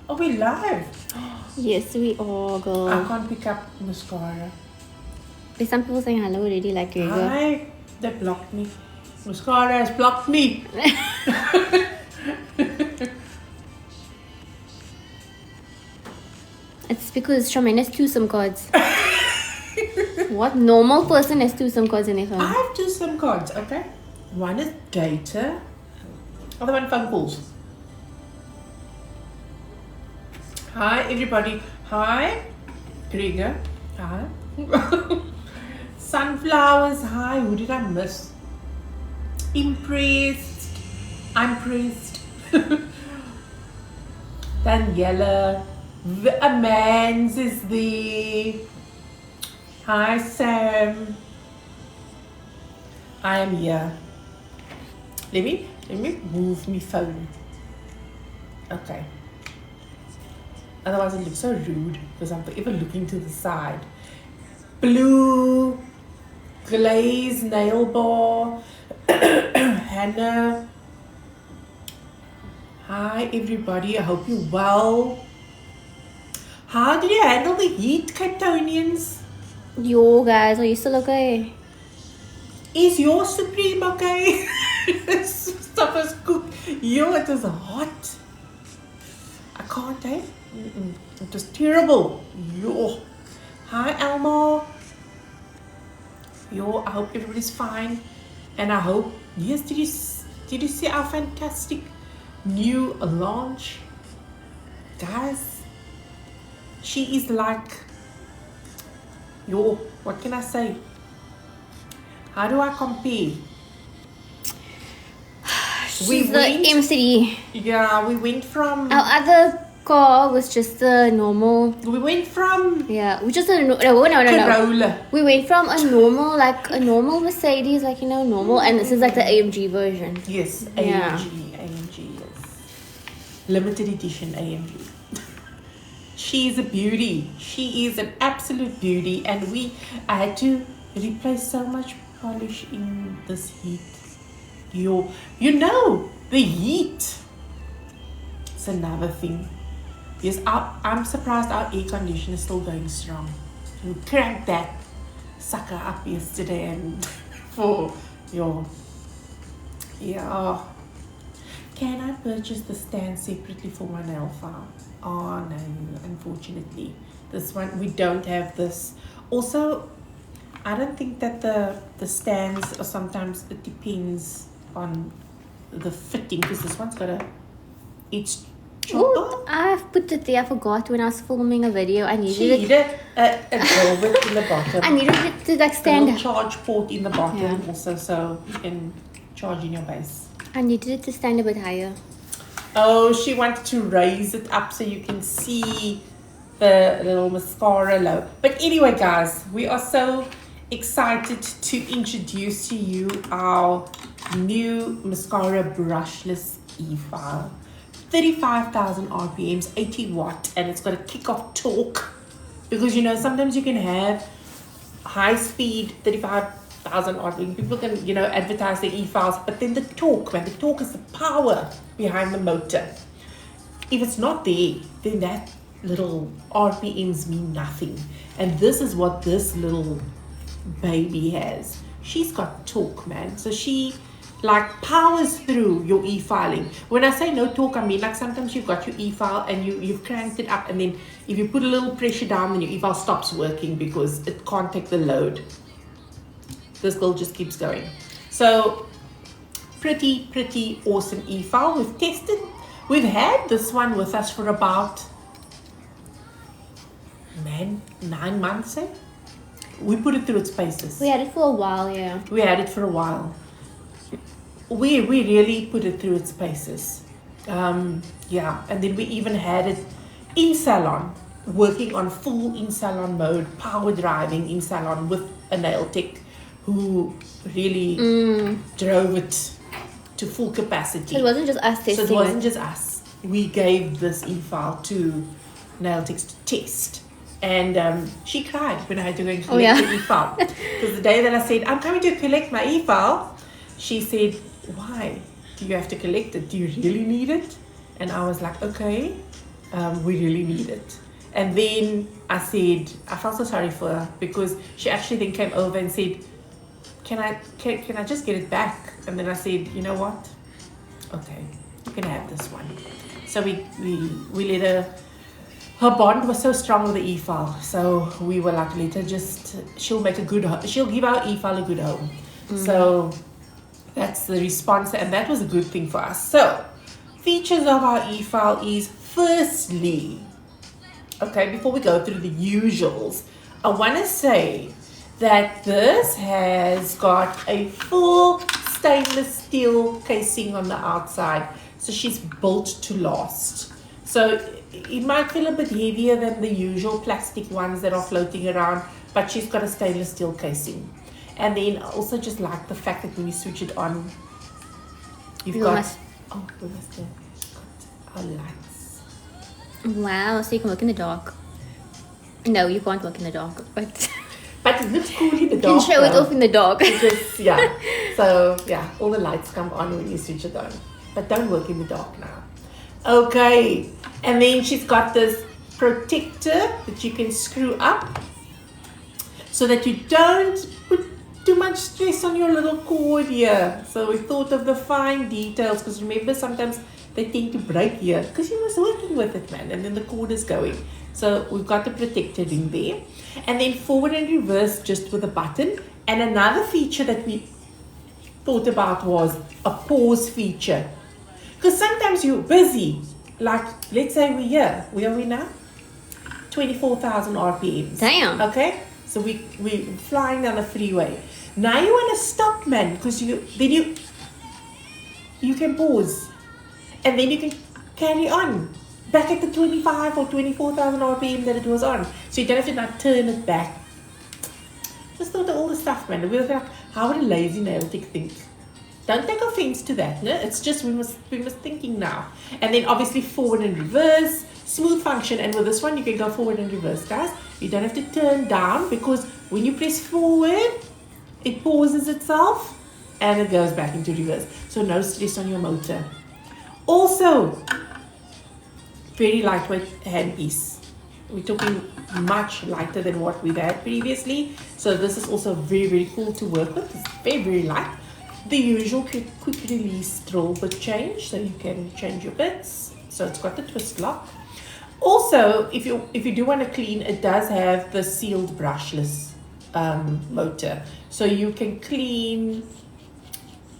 Oh, we live. Yes, we are, girl. I can't pick up mascara. There's some people saying hello already, like you go. Hi. They blocked me. Mascara has blocked me. It's because Charmaine has 2 SIM cards. What normal person has 2 SIM cards in their I phone? have 2 SIM cards, okay? One is data, other one phone calls. Hi, everybody. Hi, Krieger. Hi. Sunflowers. Hi. Who did I miss? Impressed. I'm pressed. Daniela. The Amans is there. Hi, Sam. I am here. Let me move my phone. Okay. Otherwise it looks so rude because I'm forever looking to the side. Blue, glaze, nail bar, Hannah. Hi everybody, I hope you're well. How did you handle the heat, Capetonians? Yo, guys, are you still okay? Is your Supreme okay? Stuff is cooked. Yo, it is hot. I can't, eh? It was terrible. Yo. Hi, Elmo. Yo, I hope everybody's fine. And I hope, yes, did you see our fantastic new launch? Guys, she is like, yo, what can I say? How do I compare? She's the M3. Yeah, we went from... Our other car was just a normal... We went from... Yeah, we just a... No. Corolla. We went from a normal Mercedes, like, you know, normal. And this is like the AMG version. Yes, Yeah. AMG, yes. Limited edition AMG. She is a beauty. She is an absolute beauty. And I had to replace so much polish in this heat. You know, the heat. It's another thing. Yes, I'm surprised our air conditioner is still going strong. We cranked that sucker up yesterday and for your... Yeah. Can I purchase the stand separately for my nail file? Oh no, unfortunately. This one, we don't have this. Also, I don't think that the stands, or sometimes it depends on the fitting, because this one's got it's Ooh, I've put it there. I forgot when I was filming a video. I needed She it. needed a velvet in the bottom. I needed it to like A stand. little charge port in the bottom, Yeah. also, so you can charge in your base. I needed it to stand a bit higher. Oh, she wanted to raise it up so you can see the little mascara low. But anyway, guys, we are so excited to introduce to you our new mascara brushless e-file. 35,000 RPMs, 80 watt, and it's got a kick-off torque. Because, you know, sometimes you can have high speed, 35,000 RPM. People can, you know, advertise their e-files, but then the torque, man, the torque is the power behind the motor. If it's not there, then that little RPMs mean nothing. And this is what this little baby has. She's got torque, man. So she like powers through your e-filing. When I say no torque, I mean like sometimes you've got your e-file and you've cranked it up, and then if you put a little pressure down, then your e-file stops working because it can't take the load. This girl just keeps going. So pretty awesome e-file. We've had this one with us for about 9 months, eh? We put it through its paces. We had it for a while, yeah. We had it for a while. We really put it through its paces. Yeah, and then we even had it in salon, working on full in salon mode, power driving in salon with a nail tech who really drove it to full capacity. So it wasn't just us testing. So it wasn't just us. We gave this e-file to nail techs to test. And she cried when I had to go and collect the e-file. Because the day that I said, I'm coming to collect my e-file, she said, why do you have to collect it? Do you really need it? And I was like, okay, we really need it. And then I felt so sorry for her because she actually then came over and said, can I just get it back? And then I said, you know what? Okay, you can have this one. So we let her bond was so strong with the e-file. So we were like, let her she'll give our e-file a good home. So that's the response, and that was a good thing for us. So features of our e-file is, firstly, okay, before we go through the usuals, I want to say that this has got a full stainless steel casing on the outside. So she's built to last. So it might feel a bit heavier than the usual plastic ones that are floating around, but she's got a stainless steel casing. And then I also just like the fact that when you switch it on, we must have got our lights. Wow, so you can work in the dark. No, you can't work in the dark, but it looks cool in the dark. You can show it off in the dark. Because, yeah. So, yeah, all the lights come on when you switch it on. But don't work in the dark now. Okay. And then she's got this protector that you can screw up so that you don't put too much stress on your little cord here. So we thought of the fine details, because remember, sometimes they tend to break here because you was working with it, man, and then the cord is going. So we've got the protector in there. And then forward and reverse just with a button. And another feature that we thought about was a pause feature. Because sometimes you're busy. Like, let's say we're here. Where are we now? 24,000 RPMs. Damn. Okay? So we're flying down the freeway. Now you want to stop, man, because you can pause. And then you can carry on. Back at the 25 or 24,000 RPM that it was on. So you don't have to now turn it back. Just thought of all the stuff, man. We were like, how would a lazy nailtic think? Don't take offense to that, no? It's just we must thinking now. And then obviously forward and reverse, smooth function. And with this one, you can go forward and reverse, guys. You don't have to turn down, because when you press forward, it pauses itself and it goes back into reverse. So no stress on your motor. Also, very lightweight handpiece. We're talking much lighter than what we've had previously. So this is also very, very cool to work with. It's very, very light. The usual quick release drill bit change, so you can change your bits. So it's got the twist lock. Also, if you do want to clean, it does have the sealed brushless motor. So you can clean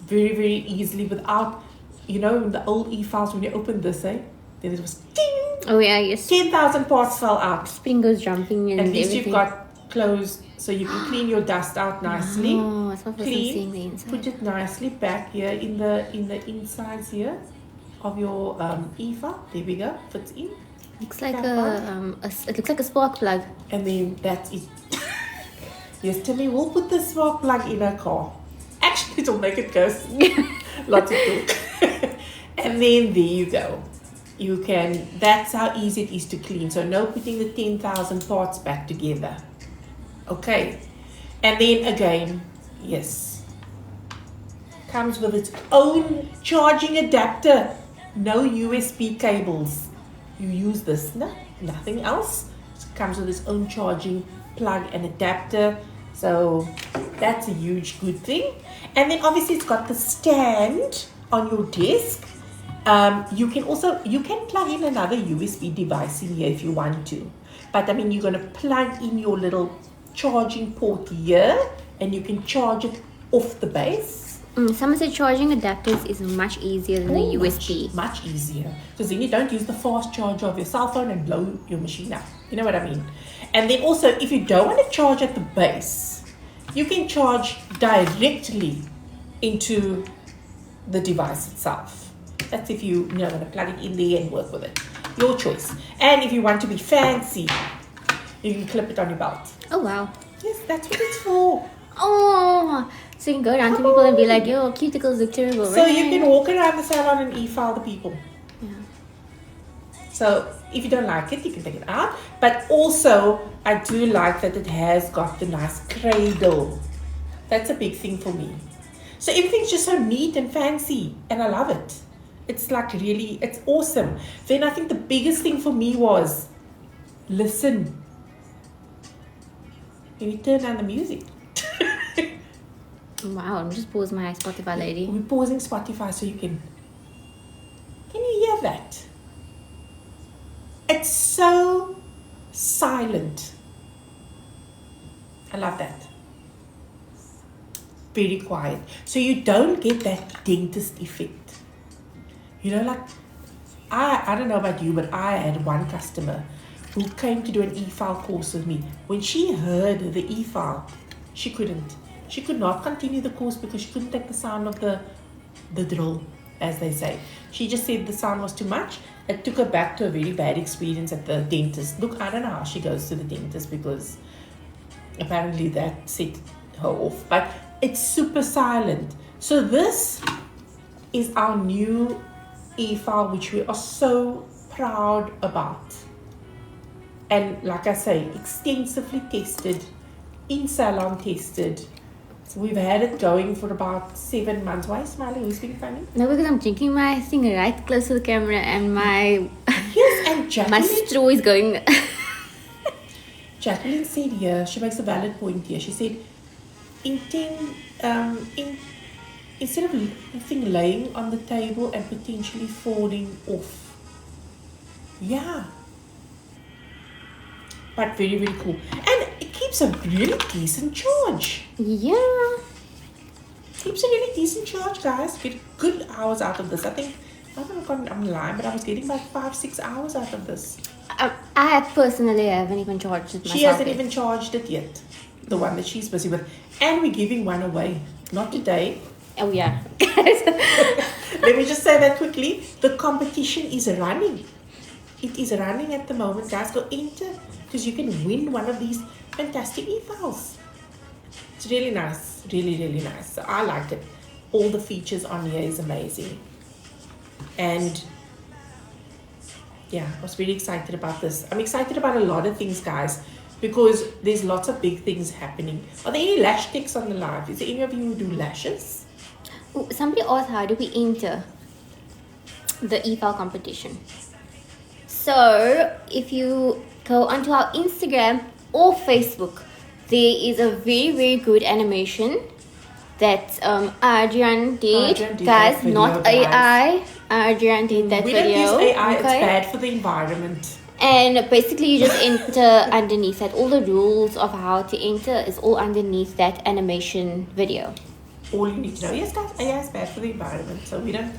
very, very easily without, you know, the old e-files, when you open this, then it was ding! Oh yeah, yes. 10,000 parts fell out. Spring goes jumping and at least everything. You've got closed, so you can clean your dust out nicely. Oh, it's not clean. the inside. Put it nicely back here in the insides here of your e-file. There we go. Fits in. Looks like it looks like a spark plug. And then that's it. Yes, Timmy, we'll put the spark plug in our car. Actually, it'll make it go. Lots of talk. And then there you go. You can, that's how easy it is to clean. So no putting the 10,000 parts back together. Okay. And then again, yes, comes with its own charging adapter. No USB cables. You use this, no, nothing else. It comes with its own charging plug and adapter. So that's a huge good thing. And then obviously it's got the stand on your desk. You can plug in another USB device in here if you want to. But I mean, you're going to plug in your little charging port here, and you can charge it off the base. Someone said charging adapters is much easier than the USB. Much easier. Because then you don't use the fast charger of your cell phone and blow your machine up. You know what I mean? And then also, if you don't want to charge at the base, you can charge directly into the device itself. That's if you want to plug it in there and work with it. Your choice. And if you want to be fancy, you can clip it on your belt. Oh wow. Yes, that's what it's for. Oh, so you can go around to people and be like, yo, cuticles look terrible. So you can walk around the salon and e-file the people. Yeah. So if you don't like it, you can take it out. But also, I do like that it has got the nice cradle. That's a big thing for me. So everything's just so neat and fancy, and I love it. it's like really, it's awesome. Then I think the biggest thing for me was, listen. You turn on the music. Wow, I'm just pause my Spotify lady. We're pausing Spotify so you can you hear that? It's so silent. I love that. Very quiet. So you don't get that dentist effect. You know, like, I don't know about you, but I had one customer who came to do an e-file course with me. When she heard the e-file, she could not continue the course because she couldn't take the sound of the drill, as they say. She just said the sound was too much. It took her back to a very bad experience at the dentist. Look, I don't know how she goes to the dentist because apparently that set her off. But it's super silent. So this is our new e-file, which we are so proud about. And like I say, extensively tested, in salon tested. We've had it going for about 7 months. Why, Smiley? Who's being funny? No, because I'm drinking my thing right close to the camera and my Yes, and Jacqueline, my straw is going. Jacqueline said here, she makes a valid point here. She said, instead of the thing laying on the table and potentially falling off. Yeah. But very, very cool. And it keeps a really decent charge. Yeah. Keeps a really decent charge, guys. Get good hours out of this. I think, I don't know if I'm lying, but I was getting like 5-6 hours out of this. I personally haven't even charged it myself. She hasn't even charged it yet. The one that she's busy with. And we're giving one away. Not today. Oh, yeah. Let me just say that quickly. The competition is running. It is running at the moment, guys. Go enter because you can win one of these fantastic e-files. It's really nice. Really, really nice. So I like it. All the features on here is amazing. And yeah, I was really excited about this. I'm excited about a lot of things, guys, because there's lots of big things happening. Are there any lash techs on the live? Is there any of you who do lashes? Ooh, somebody asked, how do we enter the e-file competition? So if you go onto our Instagram or Facebook, there is a very, very good animation that Adrian did. Guys, not AI. Adrian did that video. We don't use AI, it's bad for the environment. And basically you just enter underneath that. All the rules of how to enter is all underneath that animation video. All you need to know. Yes, guys, AI is bad for the environment. So we don't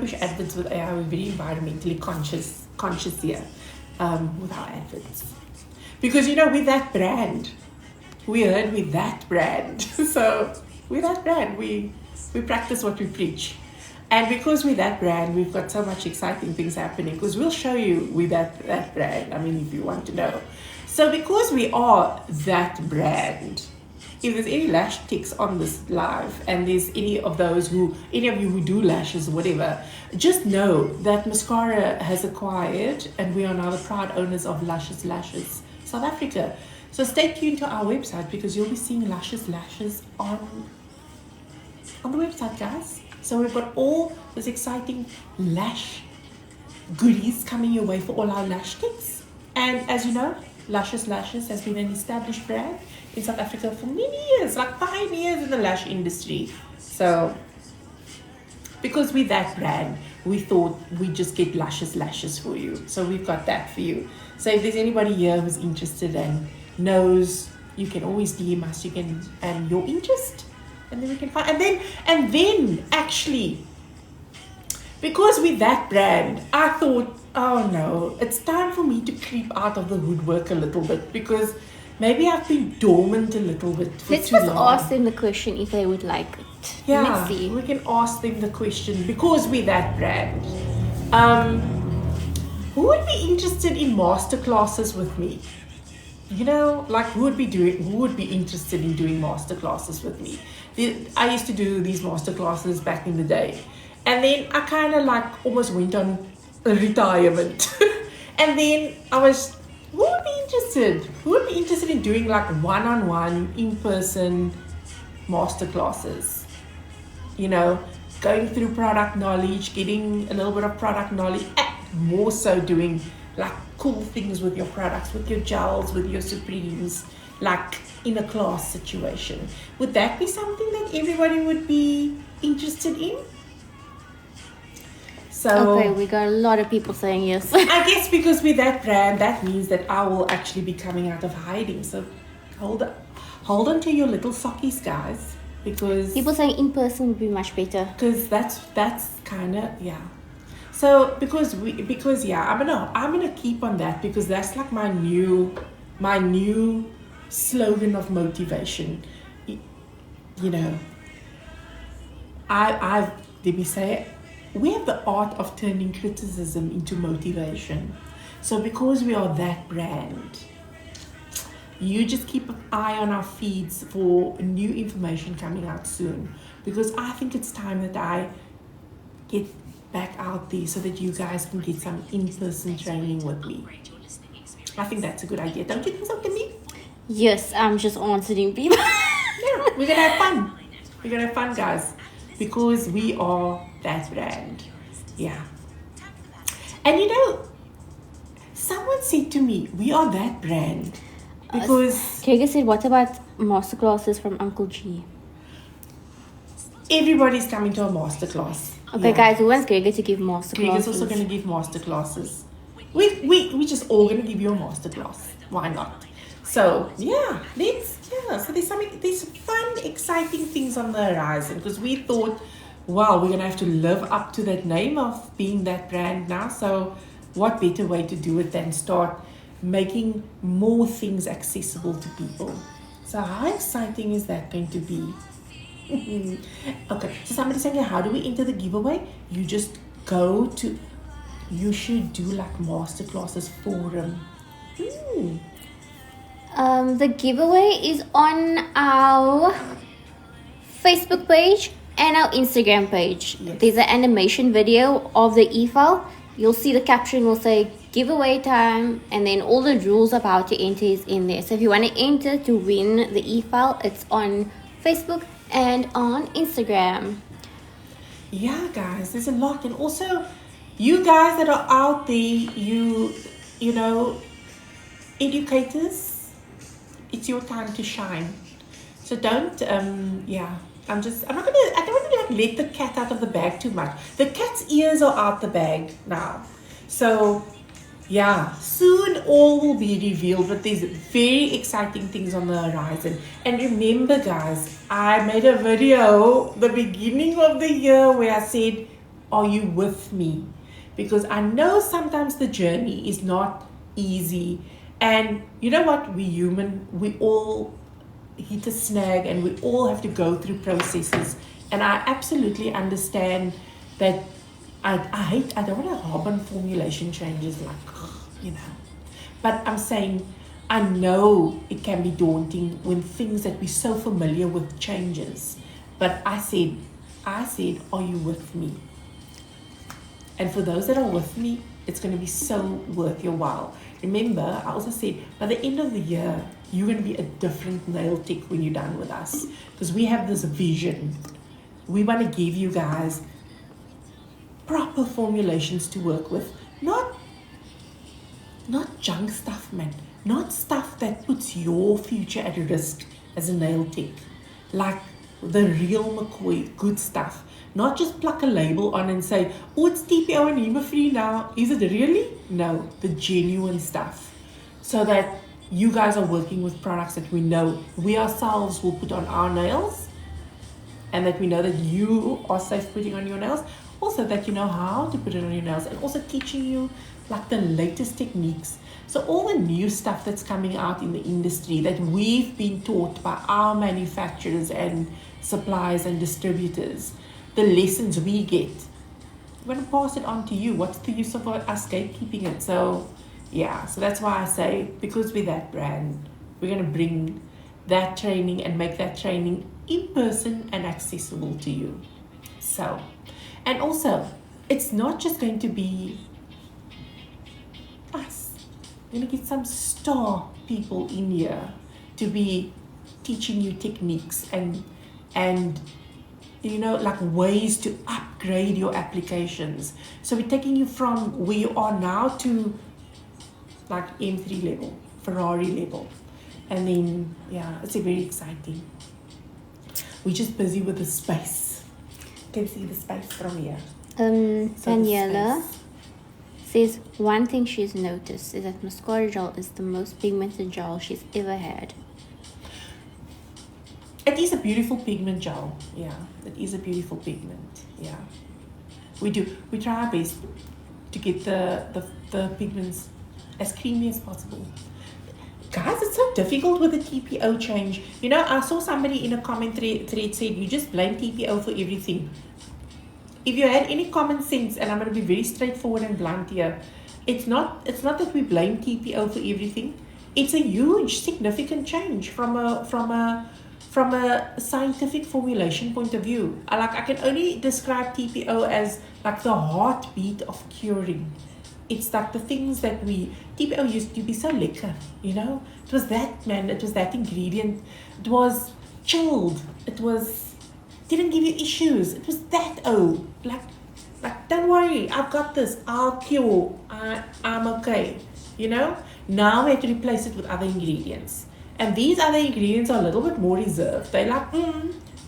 push adverts with AI. We're very environmentally conscious here with our adverts. Because, you know, with that brand, we heard with that brand. So with that brand, we practice what we preach. And because we're that brand, we've got so much exciting things happening. Because we'll show you with that brand. I mean, if you want to know. So because we are that brand, if there's any lash ticks on this live and there's any of you who do lashes or whatever, just know that Maskscara has acquired and we are now the proud owners of Luscious Lashes South Africa. So stay tuned to our website because you'll be seeing Luscious Lashes on the website, guys. So we've got all this exciting lash goodies coming your way for all our lash ticks. And as you know, Luscious Lashes has been an established brand in South Africa for many years, like 5 years in the lash industry. So because we're that brand, we thought we'd just get Luscious Lashes for you. So we've got that for you. So if there's anybody here who's interested and knows, you can always DM us, and your interest, and then we can find, and then actually, because we're that brand, I thought, oh no, it's time for me to creep out of the woodwork a little bit because maybe I've been dormant a little bit for Let's too just long. ask them the question if they would like it. Yeah, Let's see. we can ask them the question because we're that brand. Who would be interested in masterclasses with me? You know, like who would be interested in doing masterclasses with me? I used to do these masterclasses back in the day. And then I kind of like almost went on a retirement. And then I was, who would be interested? Who would be interested in doing like one-on-one, in-person masterclasses? You know, going through product knowledge, getting a little bit of product knowledge, and more so doing like cool things with your products, with your gels, with your Supremes, like in a class situation. Would that be something that everybody would be interested in? So Okay, we got a lot of people saying yes. I guess because with that brand, that means that I will actually be coming out of hiding. So hold on to your little sockies, guys, because People saying in person would be much better. because that's kind of yeah. So because yeah, I'm gonna keep on that because that's like my new slogan of motivation. You know, I've let me say it. We have the art of turning criticism into motivation. So because we are that brand, you just keep an eye on our feeds for new information coming out soon. Because I think it's time that I get back out there so that you guys can get some in-person training with me. I think that's a good idea. Don't you think so, Kimmy? Yes, I'm just answering people. Yeah, we're gonna have fun. We're gonna have fun, guys, because we are that brand. Yeah. And you know, someone said to me, we are that brand because Krega said, what about masterclasses from Uncle G? everybody's coming to a masterclass. Okay, Yeah. guys, who wants Krega to give Greg masterclasses? is also going to give masterclasses. We just all going to give you a masterclass. Why not? So yeah, so there's fun, exciting things on the horizon because we thought, wow, we're gonna have to live up to that name of being that brand now. So what better way to do it than start making more things accessible to people? So how exciting is that going to be? Okay, so somebody's saying, how do we enter the giveaway? You just you should do like masterclasses forum. The giveaway is on our Facebook page and our Instagram page. Yes. There's an animation video of the e-file. You'll see the caption will say giveaway time, and then all the rules of how to enter is in there. So if you want to enter to win the e-file, it's on Facebook and on Instagram. Yeah, guys, there's a lot. And also, you guys that are out there, you know, educators, it's your time to shine. So don't, I don't want to let the cat out of the bag too much. The cat's ears are out the bag now. So, yeah, soon all will be revealed, but there's very exciting things on the horizon. And remember, guys, I made a video the beginning of the year where I said, are you with me? Because I know sometimes the journey is not easy. And you know what? We human, we all hit a snag and we all have to go through processes. And I absolutely understand that I don't want to harp on formulation changes like, But I'm saying, I know it can be daunting when things that we're so familiar with changes. But I said, are you with me? And for those that are with me, it's going to be so worth your while. Remember, I also said, by the end of the year, you're going to be a different nail tech when you're done with us. Because we have this vision. We want to give you guys proper formulations to work with. Not junk stuff, man. Not stuff that puts your future at risk as a nail tech. Like the real McCoy good stuff. Not just pluck a label on and say, oh, it's TPO and HEMA-free now. Is it really? No, the genuine stuff. So that you guys are working with products that we know we ourselves will put on our nails, and that we know that you are safe putting on your nails. Also that you know how to put it on your nails, and also teaching you like the latest techniques. So all the new stuff that's coming out in the industry that we've been taught by our manufacturers and suppliers and distributors, the lessons we get, we're going to pass it on to you. What's the use of us gatekeeping it? So yeah, so that's why I say, because we're that brand, we're going to bring that training and make that training in person and accessible to you. So, and also, it's not just going to be us. We're going to get some star people in here to be teaching you techniques and like ways to upgrade your applications. So we're taking you from where you are now to like M3 level, Ferrari level. And then, yeah, it's very exciting. We're just busy with the space. You can see the space from here. Daniela says one thing she's noticed is that mascara gel is the most pigmented gel she's ever had. It is a beautiful pigment gel. Yeah, it is a beautiful pigment. Yeah, we try our best to get the pigments as creamy as possible. Guys, it's so difficult with the TPO change. I saw somebody in a comment thread said, you just blame TPO for everything. If you had any common sense, and I'm going to be very straightforward and blunt here, it's not that we blame TPO for everything. It's a huge, significant change from a scientific formulation point of view. I can only describe TPO as like the heartbeat of curing. It's like the things that TPO used to be so lekker, It was that ingredient. It was chilled. Didn't give you issues. It was that like don't worry, I've got this. I'll cure. I'm okay. Now we have to replace it with other ingredients. And these other ingredients are a little bit more reserved. They're like,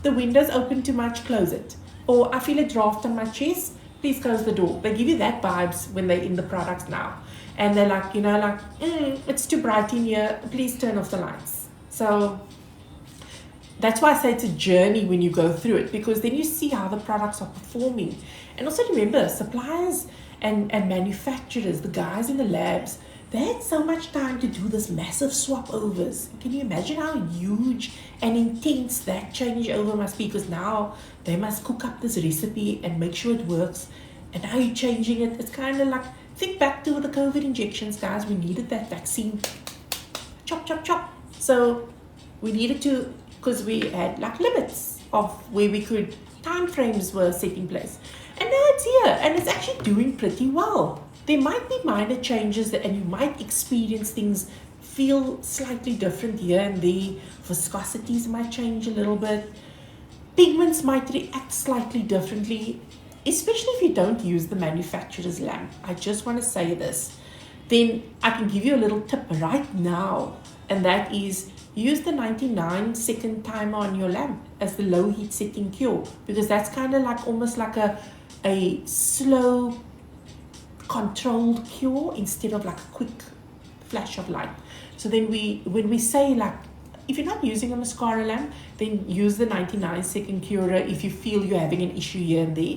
the window's open too much, close it. Or I feel a draft on my chest, please close the door. They give you that vibes when they're in the products now. And they're like, it's too bright in here, please turn off the lights. So that's why I say it's a journey when you go through it, because then you see how the products are performing. And also remember, suppliers and manufacturers, the guys in the labs, they had so much time to do this massive swap overs. Can you imagine how huge and intense that changeover must be? Because now they must cook up this recipe and make sure it works. And now you're changing it. It's kind of like, think back to the COVID injections, guys. We needed that vaccine. Chop, chop, chop. So we needed to, because we had like limits of where we could, time frames were set in place. And now it's here, and it's actually doing pretty well. There might be minor changes and you might experience things feel slightly different here and there. Viscosities might change a little bit. Pigments might react slightly differently, especially if you don't use the manufacturer's lamp. I just want to say this. Then I can give you a little tip right now, and that is use the 99-second timer on your lamp as the low heat setting cure, because that's kind of like almost like a slow controlled cure instead of like a quick flash of light. So then when we say like, if you're not using a mascara lamp, then use the 99-second curer if you feel you're having an issue here and there.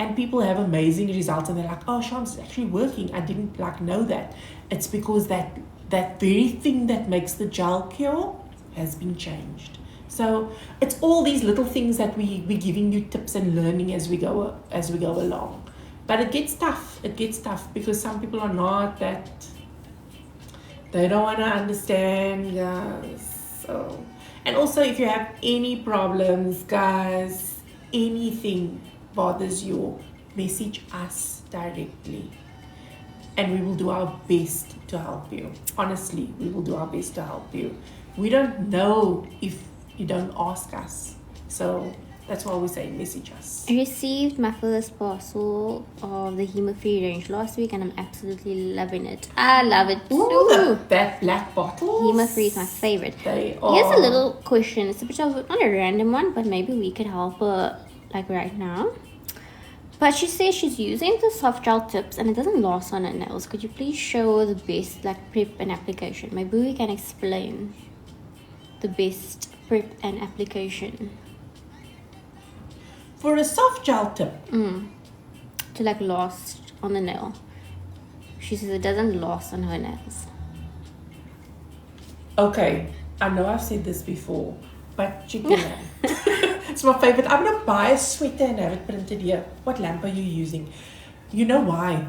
And people have amazing results and they're like, oh, Shams, it's actually working. I didn't know that. It's because that very thing that makes the gel cure has been changed. So it's all these little things that we're giving you tips and learning as we go along. But it gets tough. It gets tough because some people are not that. They don't want to understand, guys. So, and also, if you have any problems, guys, anything bothers you, message us directly, and we will do our best to help you. Honestly, we will do our best to help you. We don't know if you don't ask us. So that's why we say message us. I received my first parcel of the Hemo-free range last week and I'm absolutely loving it. I love it too. Ooh, that black bottle. Hemo-free is my favorite. They are. Here's a little question. It's a bit of, not a random one, but maybe we could help her like right now. But she says she's using the soft gel tips and it doesn't last on her nails. Could you please show the best like prep and application? Maybe we can explain the best prep and application. For a soft gel tip. To like last on the nail. She says it doesn't last on her nails. Okay, I know I've said this before, but check it out. It's my favorite. I'm going to buy a sweater and have it printed here. What lamp are you using? You know why?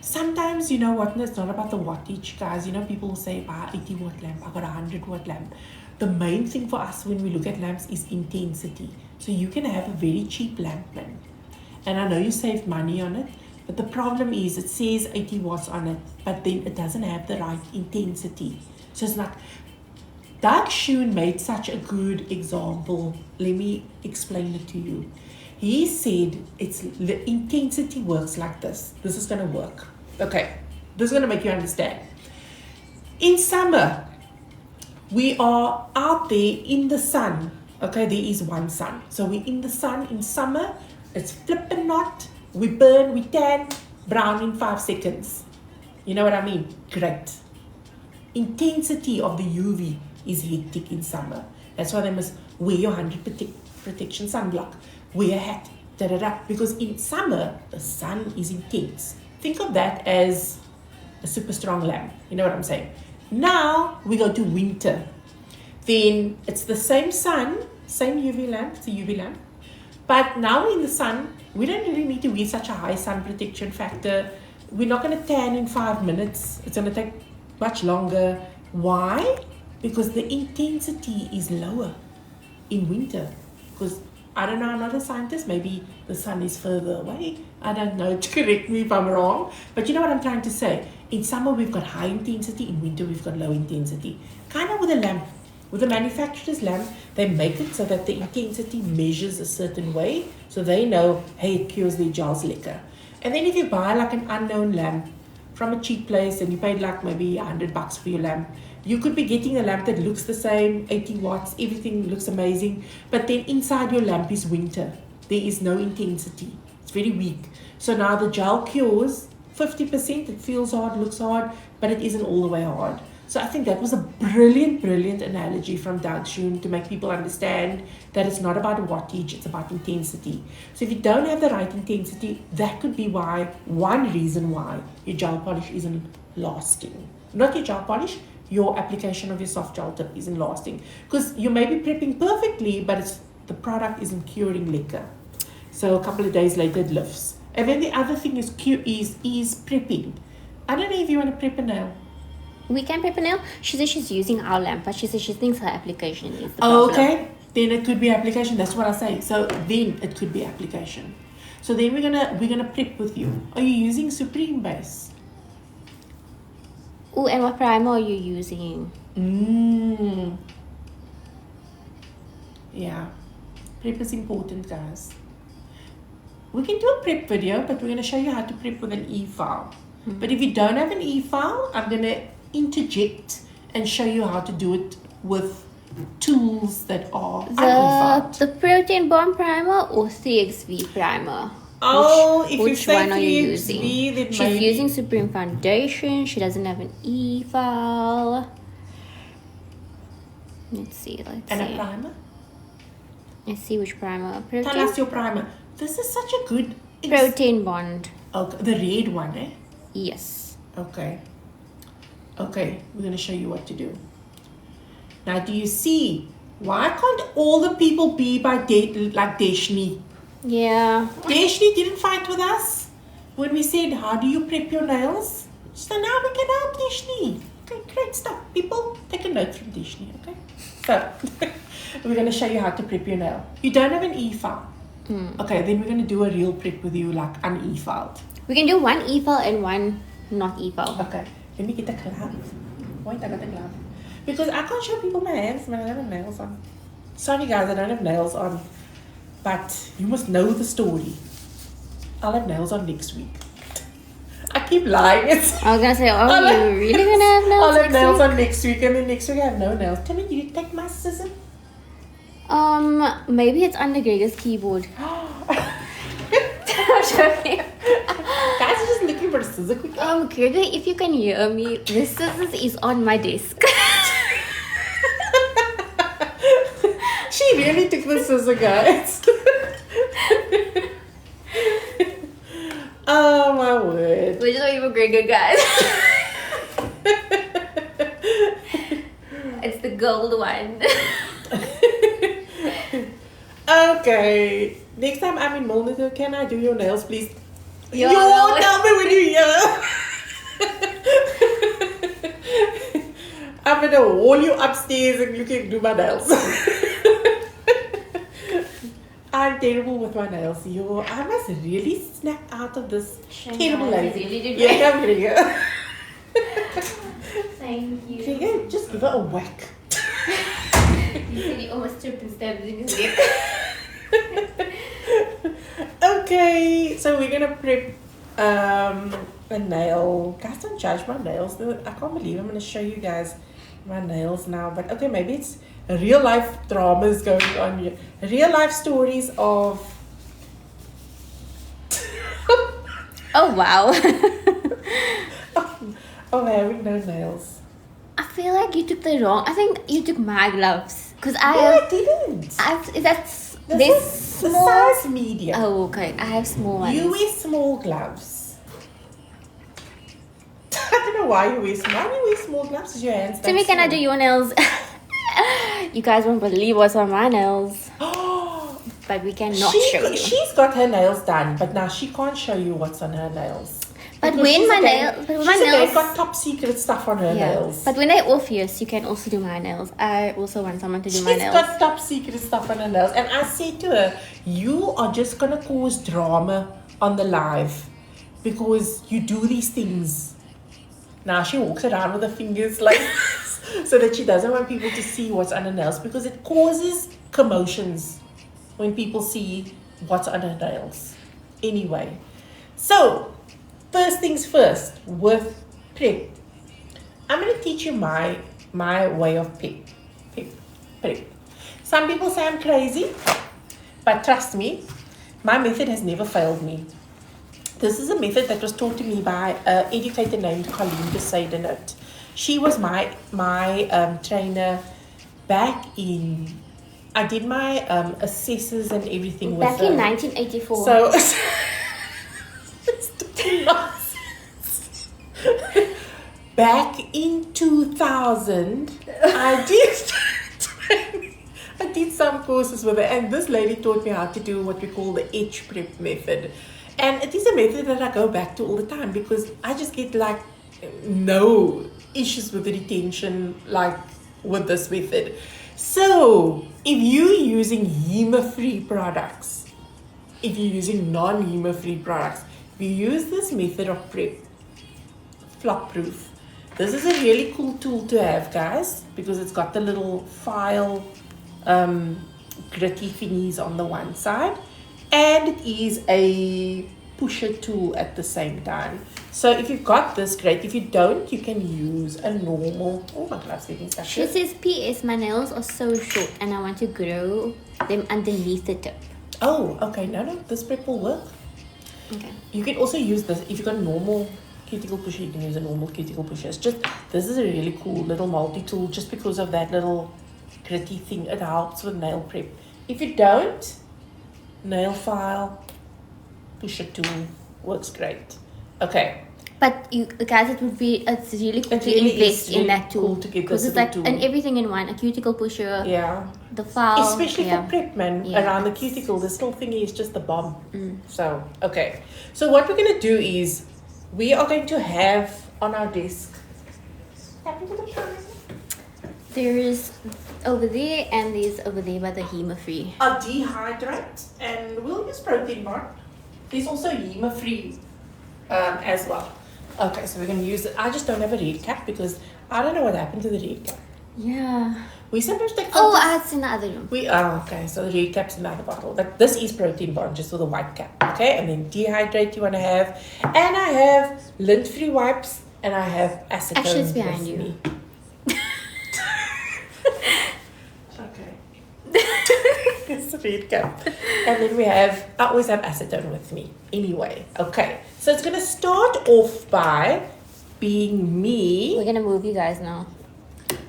Sometimes, you know what, and it's not about the wattage, guys. You know, people will say, buy 80 watt lamp, I got a 100 watt lamp. The main thing for us when we look at lamps is intensity. So you can have a very cheap lamp, man. And I know you saved money on it, but the problem is it says 80 watts on it, but then it doesn't have the right intensity. So it's like, Doug Schoen made such a good example. Let me explain it to you. He said the intensity works like this. This is going to work. Okay, this is going to make you understand. In summer, we are out there in the sun. Okay, there is one sun. So we're in the sun in summer. It's flipping hot. We burn, we tan, brown in 5 seconds. You know what I mean? Great. Intensity of the UV is hectic in summer. That's why they must wear your 100 protection sunblock. Wear a hat. Because in summer, the sun is intense. Think of that as a super strong lamp. You know what I'm saying? Now we go to winter. Then it's the same sun, same UV lamp, it's a UV lamp. But now in the sun, we don't really need to wear such a high sun protection factor. We're not going to tan in 5 minutes. It's going to take much longer. Why? Because the intensity is lower in winter. Because, I don't know, I'm not a scientist. Maybe the sun is further away. I don't know. Correct me if I'm wrong. But you know what I'm trying to say? In summer, we've got high intensity. In winter, we've got low intensity. Kind of with a lamp. With the manufacturer's lamp, they make it so that the intensity measures a certain way. So they know, hey, it cures their gels liquor. And then if you buy like an unknown lamp from a cheap place and you paid like maybe $100 for your lamp, you could be getting a lamp that looks the same, 80 watts, everything looks amazing. But then inside your lamp is winter. There is no intensity. It's very weak. So now the gel cures 50%. It feels hard, looks hard, but it isn't all the way hard. So I think that was a brilliant analogy from Doug Schoen to make people understand that it's not about wattage, it's about intensity. So if you don't have the right intensity, that could be one reason why your gel polish isn't lasting. Not your gel polish, your application of your soft gel tip isn't lasting. Because you may be prepping perfectly, but the product isn't curing liquor. So a couple of days later it lifts. And then the other thing is prepping. I don't know if you want to prep a nail. We can prep a nail. She says she's using our lamp, but she says she thinks her application is the problem. Okay, then it could be application. That's what I say. So then it could be application. So then we're gonna prep with you. Are you using Supreme base? Oh, and what primer are you using? Yeah, prep is important, guys. We can do a prep video, but we're gonna show you how to prep with an e-file. But if you don't have an e-file, I'm gonna interject and show you how to do it with tools that are unfiled. The protein bomb primer or 3XV primer? Which one are you 3XV, using? She's using Supreme Foundation. She doesn't have an e-file. Let's see. A primer? Let's see which primer. Tell us your primer. This is such a good... Protein Bond. Okay, the red one, eh? Yes. Okay, we're going to show you what to do. Now, do you see? Why can't all the people be like Deshni? Yeah. Deshni didn't fight with us when we said, how do you prep your nails? So now we can help Deshni. Okay, great stuff. People, take a note from Deshni, okay? So, we're going to show you how to prep your nail. You don't have an e-file. Okay, then we're going to do a real prep with you, like un-e-filed. We can do one e-file and one not e-file. Okay, let me get the glove. Wait, I got the glove. Because I can't show people my hands when I don't have nails on. Sorry guys, I don't have nails on. But you must know the story. I'll have nails on next week. I keep lying. I was gonna say, you really gonna have nails? I'll have nails on next week, and then next week I have no nails. Tell me, do you take my scissors? Maybe it's under Gregor's keyboard. I'm joking. Guys are just looking for a scissor quickly. Gregor, if you can hear me, the scissors is on my desk. She really took the scissor, guys. Oh my word. We're just waiting for Gregor, guys. It's the gold one. Okay. Next time I'm in Molnito, can I do your nails, please? Yo, tell me when you're here. I'm gonna haul you upstairs and you can do my nails. I'm terrible with my nails. I must really snap out of this terrible life. Yeah, come here. Thank you. Gregor, just give her a whack. He almost tripped and stabbed in his lip. Okay, so we're gonna prep a nail. Guys, don't judge my nails. I can't believe I'm gonna show you guys my nails now. But okay, maybe it's real life dramas going on here. Real life stories of. Oh wow. Of having no nails. I feel like you took the wrong. I think you took my gloves because No, I didn't. That's This this is the small. size medium. Oh okay, I have small ones. You wear small gloves. I don't know why you wear small. Why do you wear small gloves? Is your hands that Timmy, can I do small? your nails? You guys won't believe what's on my nails, Oh, but we cannot show you. she's got her nails done, but now she can't show you what's on her nails. But Because when she's my again- nails, but when she's my again nails, got top secret stuff on her nails. But when they're off yes, you can also do my nails. I also want someone to do my She's nails. got top secret stuff on her nails. And I said to her, you are just going to cause drama on the live because you do these things. Now she walks around with her fingers like so that she doesn't want people to see what's on her nails because it causes commotions when people see what's on her nails. Anyway, so first things first with prep. I'm going to teach you my way of prep. Some people say I'm crazy, but trust me, my method has never failed me. This is a method that was taught to me by an educator named Colleen de Seidenhout. She was my trainer back in. I did my assessors and everything Back with in her. 1984. So it's talking nonsense. Back in 2000, I did some courses with her, and this lady taught me how to do what we call the edge prep method. And it is a method that I go back to all the time because I just get like no issues with the retention like with this method. So if you're using HEMA-free products, if you're using non-HEMA-free products, if you use this method of prep, flop-proof. This is a really cool tool to have, guys, because it's got the little file gritty thingies on the one side, and it is a pusher tool at the same time. So if you've got this, great. If you don't, you can use a normal. Oh, my gloves getting stuck. She says, P.S. My nails are so short and I want to grow them underneath the tip. Oh, okay. No, this prep will work. Okay. You can also use this if you've got a normal cuticle pusher. You can use a normal cuticle pusher. It's just this is a really cool little multi-tool just because of that little gritty thing. It helps with nail prep. If you don't, nail file pusher tool works great. Okay. But you guys, it's really cool It to really invest is in really that tool cool to get because this it's little like tool. and everything in one: a cuticle pusher, Yeah. the file, Especially for prep, man. Yeah. Around the cuticle, this little thingy is just the bomb. So, okay. So what we're going to do is we are going to have on our desk. There is over there and there's over there by the HEMA-free. A dehydrate, and we'll use protein bar. There's also HEMA-free as well. Okay, so we're going to use it. I just don't have a red cap because I don't know what happened to the red cap. Yeah. We sometimes take Oh, photos. it's in the other room. Okay, so the red cap's in another bottle. But this is protein bond, just with a white cap. Okay, and then dehydrate you want to have. And I have lint-free wipes, and I have acetone. Actually, it's behind with you. me. Okay. It's the red cap. And then I always have acetone with me. Anyway, okay. So it's going to start off by being me. We're gonna move you guys now.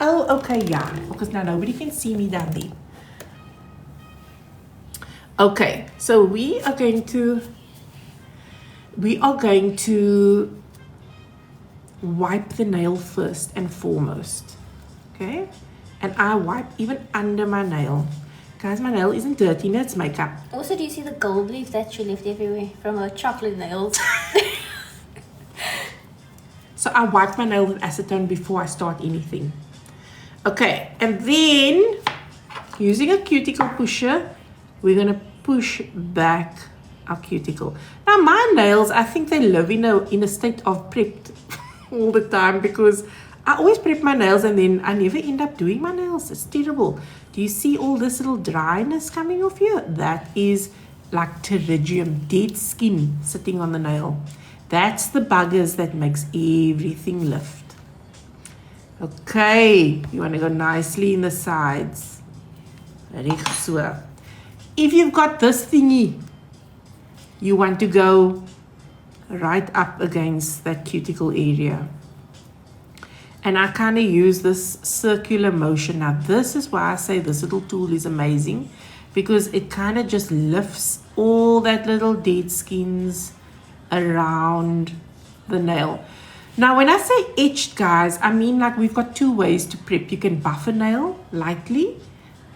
Oh, okay, yeah. Because now nobody can see me down there. Okay, so we are going to wipe the nail first and foremost. Okay? And I wipe even under my nail. Guys, my nail isn't dirty, no, it's makeup. Also, do you see the gold leaf that she left everywhere from her chocolate nails? So I wipe my nail with acetone before I start anything. Okay, and then using a cuticle pusher, we're gonna push back our cuticle. Now my nails, I think they live in a state of prepped all the time because I always prep my nails and then I never end up doing my nails. It's terrible. Do you see all this little dryness coming off here? That is like pterygium, dead skin sitting on the nail. That's the buggers that makes everything lift. Okay, you want to go nicely in the sides. Reg so. If you've got this thingy, you want to go right up against that cuticle area. And I kind of use this circular motion. Now this is why I say this little tool is amazing, because it kind of just lifts all that little dead skins around the nail. Now when I say etched, guys, I mean like we've got two ways to prep. You can buff a nail lightly,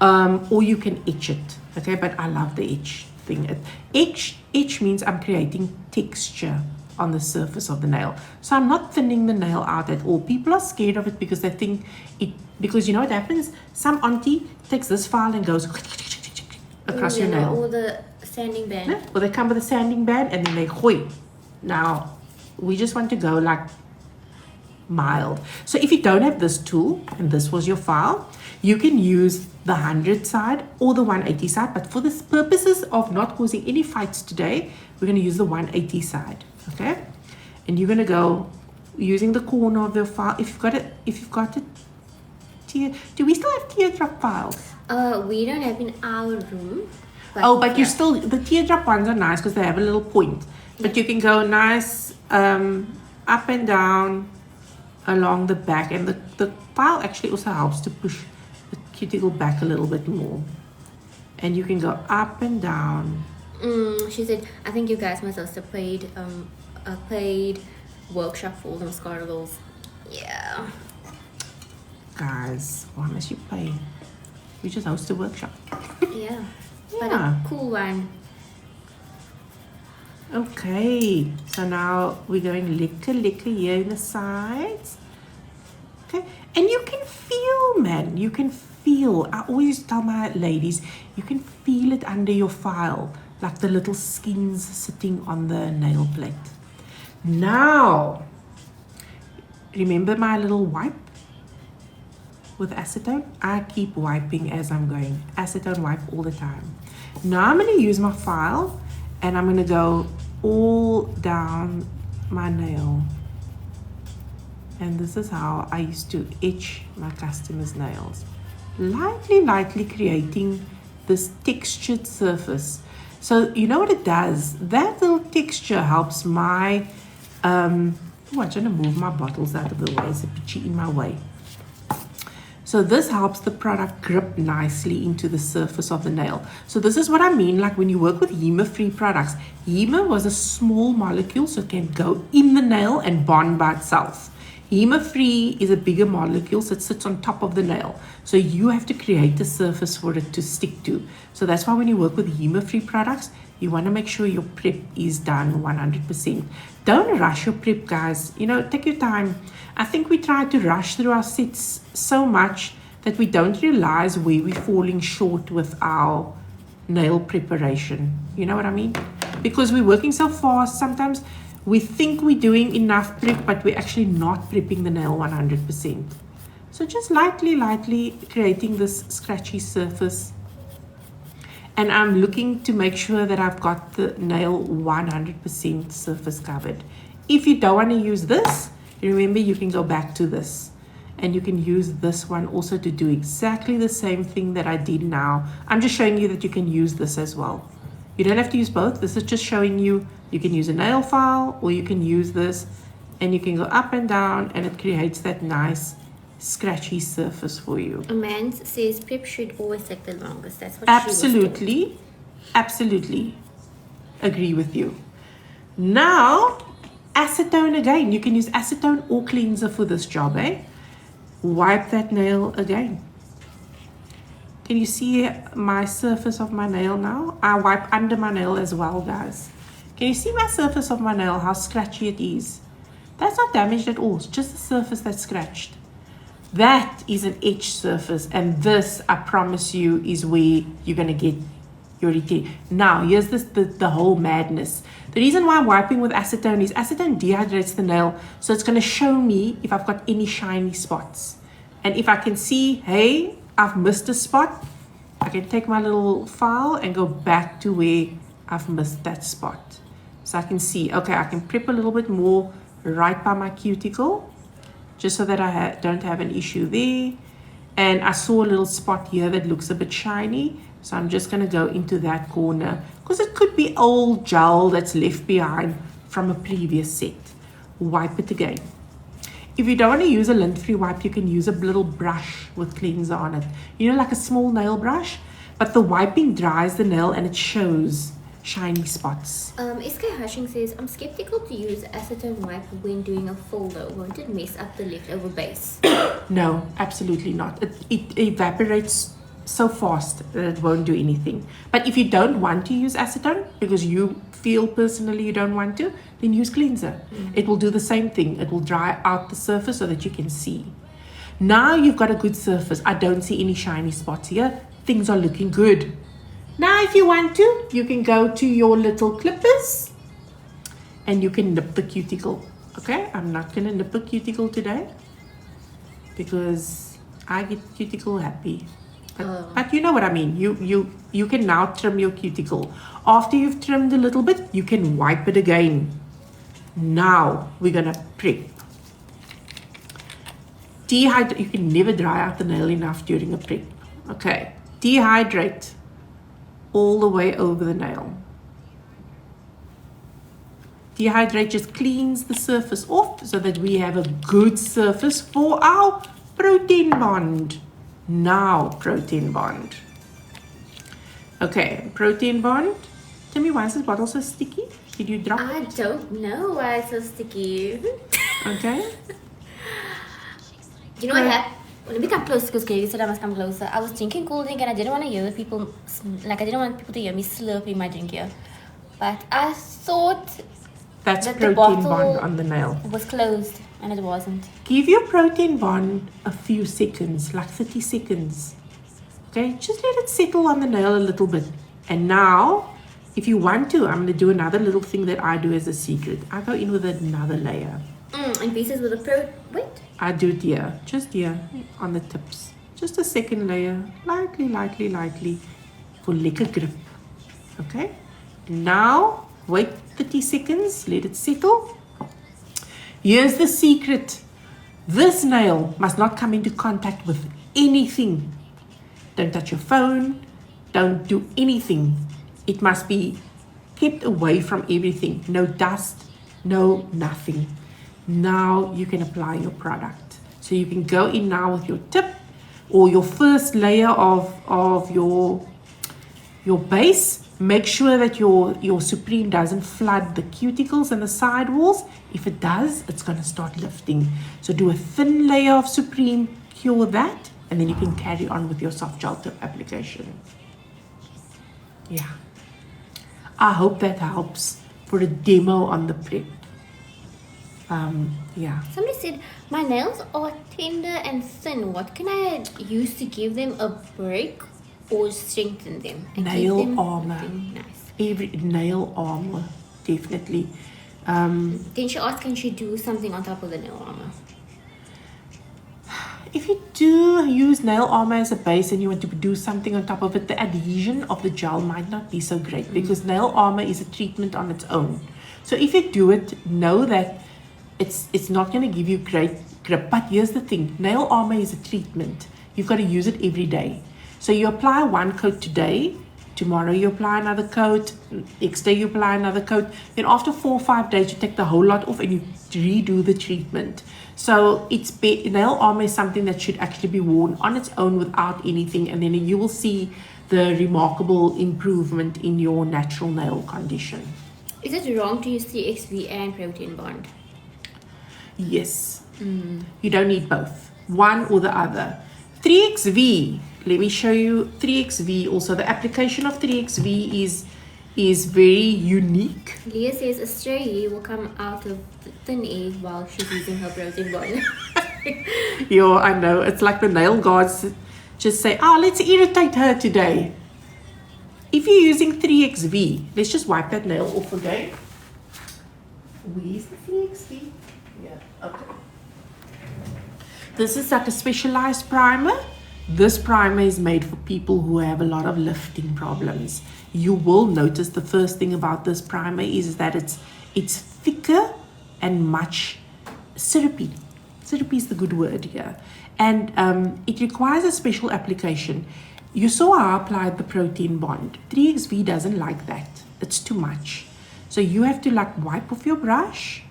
or you can etch it. Okay, but I love the etch thing. Etch means I'm creating texture on the surface of the nail. So I'm not thinning the nail out at all. People are scared of it because they think it, because you know what happens? Some auntie takes this file and goes across your nail. Or the sanding band. Yeah? Or they come with a sanding band and then they gooi. Now, we just want to go like mild. So if you don't have this tool and this was your file, you can use the 100 side or the 180 side, but for the purposes of not causing any fights today, we're going to use the 180 side. Okay, and you're going to go using the corner of your file. If you've got it, do we still have teardrop files? We don't have in our room. But you still, the teardrop ones are nice because they have a little point. But you can go nice up and down along the back, and the file actually also helps to push the cuticle back a little bit more. And you can go up and down. She said, I think you guys must also played a paid workshop for the Mascara girls. Yeah. Guys, why must you pay? We just host a workshop. Yeah. But a cool one. Okay, so now we're going licker here in the sides. Okay, and you can feel, man, you can feel. I always tell my ladies, you can feel it under your file, like the little skins sitting on the nail plate. Now, remember my little wipe with acetone? I keep wiping as I'm going. Acetone wipe all the time. Now I'm going to use my file and I'm going to go all down my nail. And this is how I used to etch my customers' nails. Lightly creating this textured surface. So you know what it does? That little texture helps my, I'm trying to move my bottles out of the way. It's a bitchy in my way. So this helps the product grip nicely into the surface of the nail. So this is what I mean, like when you work with HEMA-free products. HEMA was a small molecule, so it can go in the nail and bond by itself. HEMA-free is a bigger molecule, so it sits on top of the nail. So you have to create a surface for it to stick to. So that's why when you work with HEMA-free products, you want to make sure your prep is done 100%. Don't rush your prep, guys. You know, take your time. I think we try to rush through our sets so much that we don't realize where we're falling short with our nail preparation. You know what I mean? Because we're working so fast, sometimes we think we're doing enough prep, but we're actually not prepping the nail 100%. So just lightly creating this scratchy surface. And I'm looking to make sure that I've got the nail 100% surface covered. If you don't want to use this, remember you can go back to this. And you can use this one also to do exactly the same thing that I did now. I'm just showing you that you can use this as well. You don't have to use both. This is just showing you can use a nail file or you can use this. And you can go up and down and it creates that nice scratchy surface for you. Amanda says prep should always take the longest. That's what Absolutely agree with you. Now acetone again. You can use acetone or cleanser for this job, eh? Wipe that nail again. Can you see my surface of my nail now? I wipe under my nail as well, guys. Can you see my surface of my nail, how scratchy it is? That's not damaged at all. It's just the surface that's scratched. That is an etched surface, and this, I promise you, is where you're going to get your retain. Now, here's the whole madness. The reason why I'm wiping with acetone is acetone dehydrates the nail, so it's going to show me if I've got any shiny spots. And if I can see, hey, I've missed a spot, I can take my little file and go back to where I've missed that spot. So I can see, okay, I can prep a little bit more right by my cuticle, just so that I don't have an issue there. And I saw a little spot here that looks a bit shiny, so I'm just going to go into that corner, because it could be old gel that's left behind from a previous set. Wipe it again. If you don't want to use a lint-free wipe, you can use a little brush with cleanser on it. You know, like a small nail brush, but the wiping dries the nail and it shows shiny spots. SK Hashing says, I'm skeptical to use acetone wipe when doing a folder. Won't it mess up the leftover base? No, absolutely not. It evaporates so fast that it won't do anything. But if you don't want to use acetone, because you feel personally you don't want to, then use cleanser. It will do the same thing. It will dry out the surface so that you can see. Now you've got a good surface. I don't see any shiny spots here. Things are looking good. Now if you want to, you can go to your little clippers and you can nip the cuticle. Okay, I'm not going to nip a cuticle today because I get cuticle happy. But you know what I mean. You can now trim your cuticle. After you've trimmed a little bit, you can wipe it again. Now we're going to prep. Dehydrate. You can never dry out the nail enough during a prep. Okay, dehydrate all the way over the nail. Dehydrate just cleans the surface off so that we have a good surface for our protein bond. Now protein bond. Okay, protein bond. Tell me, why is this bottle so sticky? Did you drop I it? don't know why it's so sticky. Okay. You know what happened? Let me come closer because Katie said I must come closer. I was drinking cold drink and I didn't want to hear the people, like I didn't want people to hear me slurping my drink here. But I thought That's that protein the bottle bond on the nail. was closed and it wasn't. Give your protein bond a few seconds, like 30 seconds. Okay, just let it settle on the nail a little bit. And now, if you want to, I'm going to do another little thing that I do as a secret. I go in with another layer. And pieces with a wait. I do it here, just here on the tips. Just a second layer, lightly, for lekker grip. Okay, now wait 30 seconds, let it settle. Here's the secret. This nail must not come into contact with anything. Don't touch your phone, don't do anything. It must be kept away from everything. No dust, no nothing. Now you can apply your product. So you can go in now with your tip or your first layer of your base. Make sure that your Supreme doesn't flood the cuticles and the side walls. If it does, it's going to start lifting. So do a thin layer of Supreme, cure that, and then you can carry on with your soft gel tip application. Yeah. I hope that helps for a demo on the prep. Yeah. Somebody said, my nails are tender and thin. What can I use to give them a break or strengthen them? And Nail keep them armor. looking nice. Every nail armor, definitely. Can she do something on top of the nail armor? If you do use nail armor as a base and you want to do something on top of it, the adhesion of the gel might not be so great because nail armor is a treatment on its own. So if you do it, know that it's not going to give you great grip. But here's the thing, nail armor is a treatment. You've got to use it every day. So you apply one coat today, tomorrow you apply another coat, next day you apply another coat. Then after 4 or 5 days, you take the whole lot off and you redo the treatment. So nail armor is something that should actually be worn on its own without anything. And then you will see the remarkable improvement in your natural nail condition. Is it wrong to use 3XV and protein bond? Yes. You don't need both. One or the other. 3XV. Let me show you 3XV. Also, the application of 3XV is very unique. Leah says a stray hair will come out of the thin air while she's using her protein bond. Yo, I know. It's like the nail guards just say, let's irritate her today. If you're using 3XV, let's just wipe that nail off again. Where's the 3XV? Yeah, okay. This is like a specialized primer. This primer is made for people who have a lot of lifting problems. You will notice the first thing about this primer is that it's thicker and much syrupy. Syrupy is the good word here. And it requires a special application. You saw how I applied the protein bond. 3XV doesn't like that. It's too much. So you have to like wipe off your brush,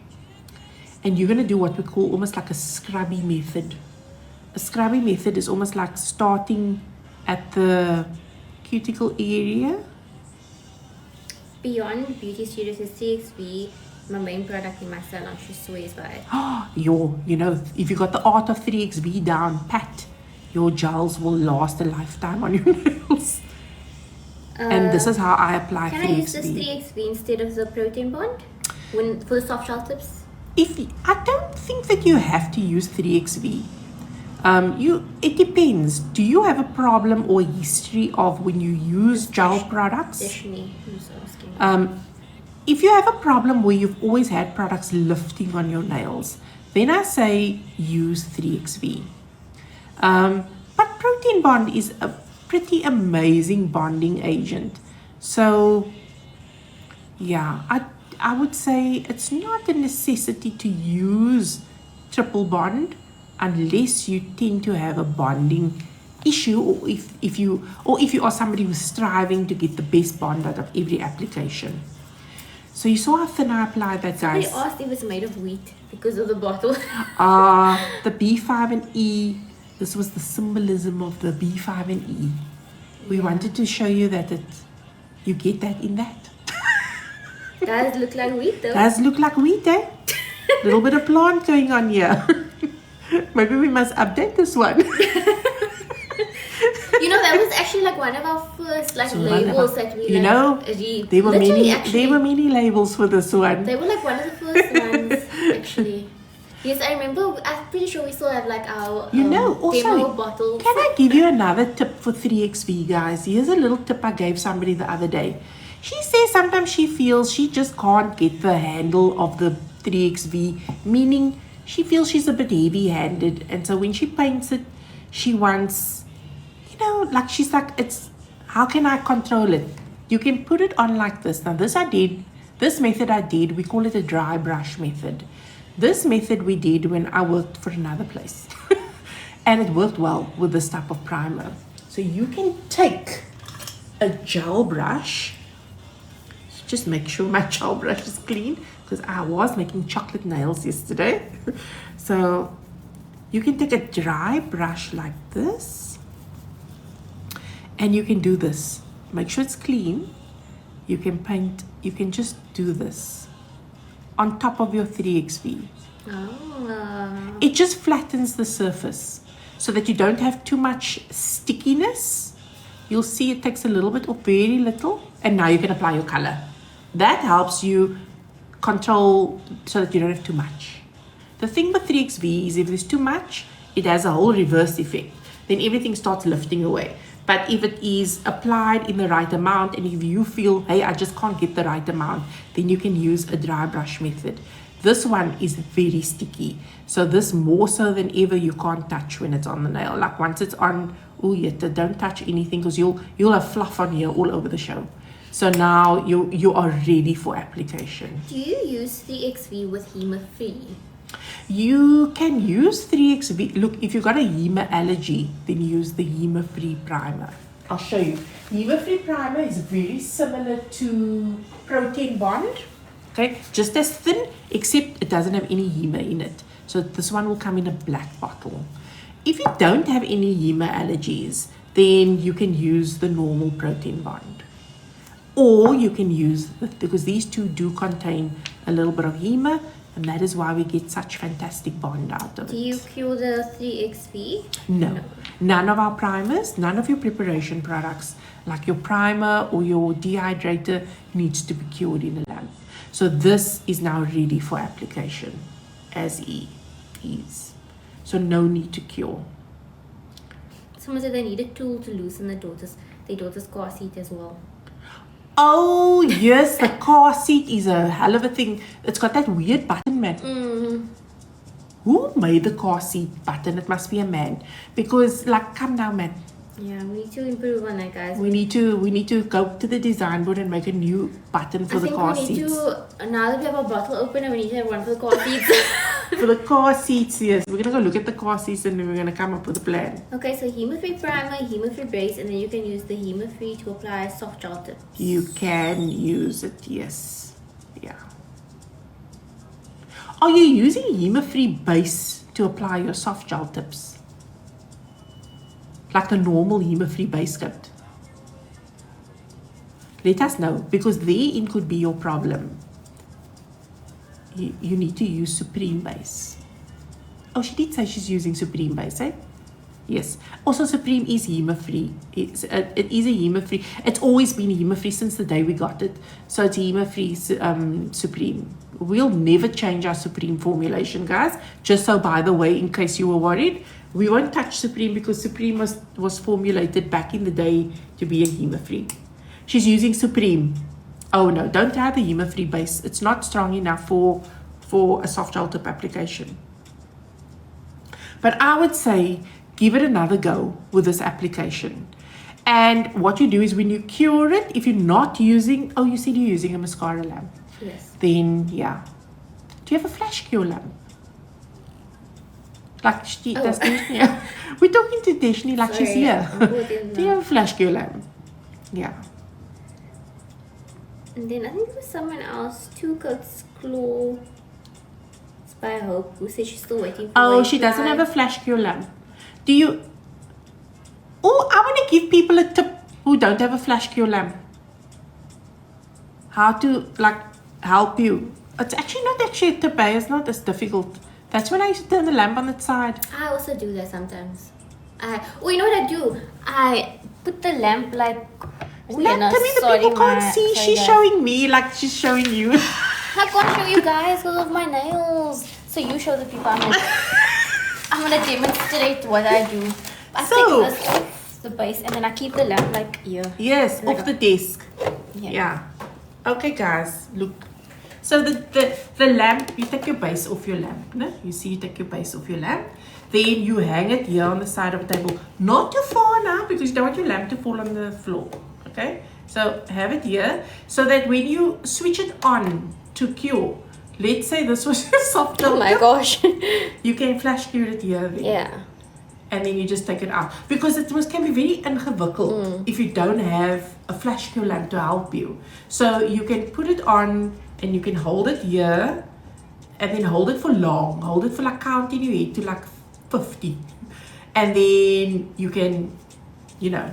and you're going to do what we call almost like a scrubby method. A scrubby method is almost like starting at the cuticle area. Beyond Beauty Studios is 3XV, my main product in my salon. She swears by it. You know, if you got the art of 3XV down pat, your gels will last a lifetime on your nails. And this is how I apply 3XV. Can I use this 3XV instead of the protein bond for the soft shell tips? I don't think that you have to use 3XV. It depends. Do you have a problem or history of when you use gel products? Definitely. Who's asking? If you have a problem where you've always had products lifting on your nails, then I say use 3XV. But protein bond is a pretty amazing bonding agent. So yeah, I would say it's not a necessity to use triple bond unless you tend to have a bonding issue, or if you are somebody who's striving to get the best bond out of every application. So you saw how thin I applied that, guys. Somebody asked if it's made of wheat because of the bottle. The B5 and E. This was the symbolism of the B5 and E. We wanted to show you that you get that in that. Does look like wheat though. Does look like wheat, eh? Little bit of plant going on here. Maybe we must update this one. You know, that was actually like one of our first labels that we read. There were many labels for this one. They were like one of the first ones actually. Yes, I remember. I'm pretty sure we still have like our demo bottle. Can I give you another tip for 3XV, guys? Here's a little tip I gave somebody the other day. She says sometimes she feels she just can't get the handle of the 3XV, meaning she feels she's a bit heavy-handed, and so when she paints it, she wants, she's like, how can I control it? You can put it on like this. Now this method I did, we call it a dry brush method. This method we did when I worked for another place. And it worked well with this type of primer. So you can take a gel brush. Just make sure my gel brush is clean, because I was making chocolate nails yesterday. So you can take a dry brush like this, and you can do this. Make sure it's clean. You can paint, you can just do this on top of your 3XV. Oh. It just flattens the surface so that you don't have too much stickiness. You'll see it takes a little bit or very little, and now you can apply your color. That helps you control so that you don't have too much. The thing with 3XV is if there's too much, it has a whole reverse effect. Then everything starts lifting away. But if it is applied in the right amount, and if you feel, hey, I just can't get the right amount, then you can use a dry brush method. This one is very sticky. So this more so than ever, you can't touch when it's on the nail. Like once it's on, don't touch anything, because you'll have fluff on here all over the show. So now you are ready for application. Do you use 3XV with heme-free? You can use 3XV. Look, if you've got a heme allergy, then use the heme-free primer. I'll show you. Heme-free primer is very similar to protein bond. Okay, just as thin, except it doesn't have any heme in it. So this one will come in a black bottle. If you don't have any heme allergies, then you can use the normal protein bond. Or you can use, because these two do contain a little bit of heme, and that is why we get such fantastic bond out of it. Do you cure the 3XV? No. None of our primers, none of your preparation products, like your primer or your dehydrator, needs to be cured in a lamp. So this is now ready for application as is. So no need to cure. Someone said they need a tool to loosen their daughter's car seat as well. Oh, yes, the car seat is a hell of a thing. It's got that weird button, man. Who made the car seat button? It must be a man. Because, like, come now, man. Yeah, we need to improve on that, guys. We need to go to the design board and make a new button for the car seats. I think we need to, now that we have a bottle opener, we need to have one for the car seats. For the car seats, yes. We're going to go look at the car seats and then we're going to come up with a plan. Okay, so hemo-free primer, hemo-free base, and then you can use the hemo-free to apply soft gel tips. You can use it, yes. Yeah. Are you using hemo-free base to apply your soft gel tips? Like the normal hemo-free base coat? Let us know, because therein could be your problem. You need to use Supreme base. Oh, she did say she's using Supreme base, eh? Yes. Also, Supreme is hemo-free. It is a hemo-free. It's always been hemo-free since the day we got it. So it's hemo-free Supreme. We'll never change our Supreme formulation, guys. Just so, by the way, in case you were worried, we won't touch Supreme because Supreme was formulated back in the day to be a hemo-free. She's using Supreme. Oh no, don't try the hemo-free base. It's not strong enough for a soft gel tip application. But I would say give it another go with this application. And what you do is when you cure it, if you're not using, oh, you said you're using a mascara lamp. Yes. Then, yeah. Do you have a flash cure lamp? Like she does. Yeah. We're talking to Deshni like she's here. Do you have a flash cure lamp? Yeah. And then I think there was someone else, 2 Coats Claw by Hope, who said she's still waiting for Oh, she doesn't have a flash cure lamp. Do you? Oh, I want to give people a tip who don't have a flash cure lamp. How to like help you. It's actually not actually a tip, eh? It's not as difficult. That's when I used to turn the lamp on its side. I also do that sometimes. You know what I do? I put the lamp like... Tell me the people can't see. She's showing me like she's showing you. I can't show you guys because of my nails. So you show the people. I'm gonna demonstrate what I do. I take this off the base and then I keep the lamp like here. Yes, off the desk. Yeah. Okay, guys, look. So the lamp, you take your base off your lamp. No? You see, you take your base off your lamp. Then you hang it here on the side of the table. Not too far now because you don't want your lamp to fall on the floor. Okay? So have it here so that when you switch it on to cure, let's say this was your soft gel. Oh my gosh. You can flash cure it here then. Yeah. And then you just take it out. Because it can be very ingewikkeld if you don't have a flash cure lamp to help you. So you can put it on and you can hold it here and then hold it for long. Hold it for like counting your head to like 50. And then you can, you know,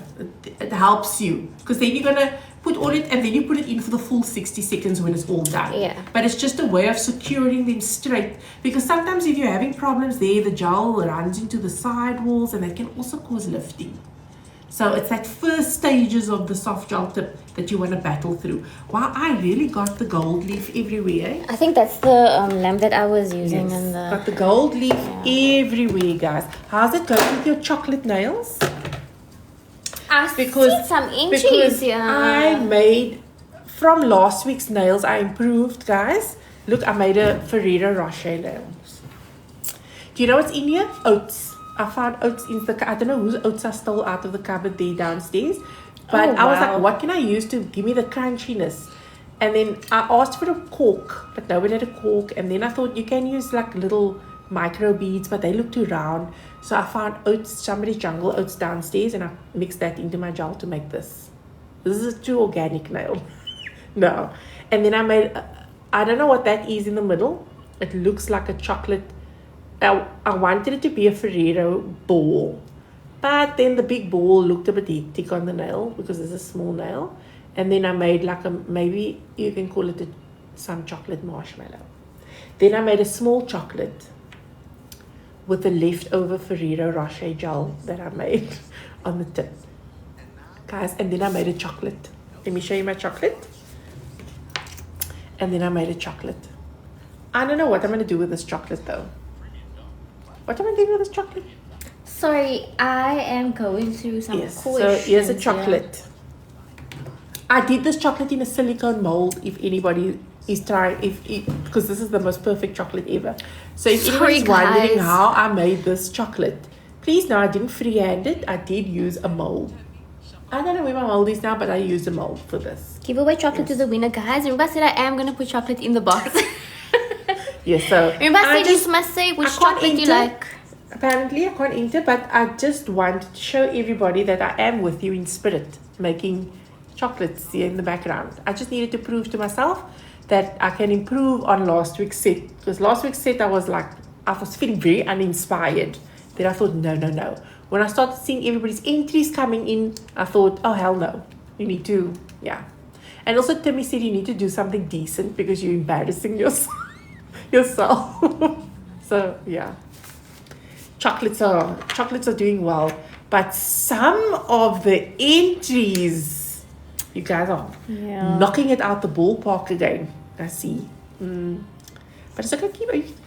it helps you. Because then you're going to put on it and then you put it in for the full 60 seconds when it's all done. Yeah. But it's just a way of securing them straight. Because sometimes if you're having problems there, the gel runs into the side walls and that can also cause lifting. So it's that first stages of the soft gel tip that you want to battle through. Wow, I really got the gold leaf everywhere. I think that's the lamp that I was using. Yes, and got the gold leaf everywhere, guys. How's it going with your chocolate nails? I see some inches. I made, from last week's nails, I improved, guys. Look, I made a Ferrero Rocher nails. Do you know what's in here? Oats. I found oats in the, I don't know whose oats I stole out of the cupboard there downstairs. But I was like, what can I use to give me the crunchiness? And then I asked for a cork, but nobody had a cork. And then I thought you can use like little micro beads, but they look too round. So I found oats, somebody's jungle oats downstairs, and I mixed that into my gel to make this. This is a true organic nail. No. And then I made, I don't know what that is in the middle. It looks like a chocolate. I wanted it to be a Ferrero ball. But then the big ball looked a bit hectic on the nail because it's a small nail. And then I made like a, maybe you can call it some chocolate marshmallow. Then I made a small chocolate with the leftover Ferrero Rocher gel that I made on the tip. Guys, and then I made a chocolate. Let me show you my chocolate. And then I made a chocolate. I don't know what I'm going to do with this chocolate though. What am I doing with this chocolate? Sorry, I am going through some questions. So here's a chocolate. I did this chocolate in a silicone mold. If anybody is trying, because this is the most perfect chocolate ever. So if Sorry, anybody's wondering guys. how I made this chocolate, please know I didn't freehand it. I did use a mold. I don't know where my mold is now, but I used a mold for this. Give away chocolate to the winner, guys. Remember I said I am going to put chocolate in the box. Yes, so Remember I said you must say which chocolate you like. Apparently I can't enter, but I just want to show everybody that I am with you in spirit, making chocolates here in the background. I just needed to prove to myself that I can improve on last week's set. Because last week's set I was feeling very uninspired. Then I thought, no. When I started seeing everybody's entries coming in, I thought, oh hell no. You need to, yeah. And also Timmy said you need to do something decent because you're embarrassing yourself. So yeah. Chocolates are doing well. But some of the entries, you guys are knocking it out the ballpark again. I see. But it's okay,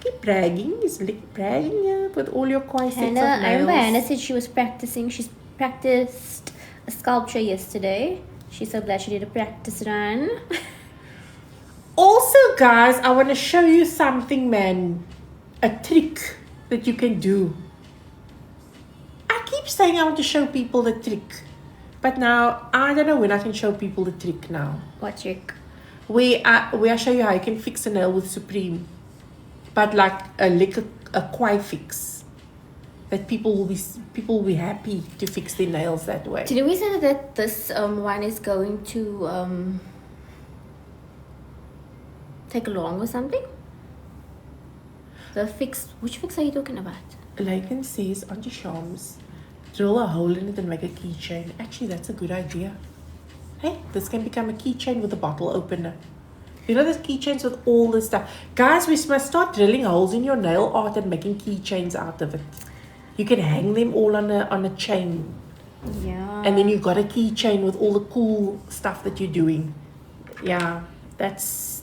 keep bragging. It's like bragging with all your coin sets of nails. I remember Hannah said she was practicing. She's practiced a sculpture yesterday. She's so glad she did a practice run. Also, guys, I want to show you something, man. A trick that you can do. I keep saying I want to show people the trick. But now, I don't know when I can show people the trick now. What trick? Where I show you how you can fix a nail with Supreme. But like a quite fix. That people will be happy to fix their nails that way. Did we say that this one is going to take long or something? The fix, which fix are you talking about? Laken says, Auntie Shams, drill a hole in it and make a keychain. Actually, that's a good idea. Hey, this can become a keychain with a bottle opener. You know, there's keychains with all this stuff. Guys, we must start drilling holes in your nail art and making keychains out of it. You can hang them all on a chain. Yeah. And then you've got a keychain with all the cool stuff that you're doing. Yeah, that's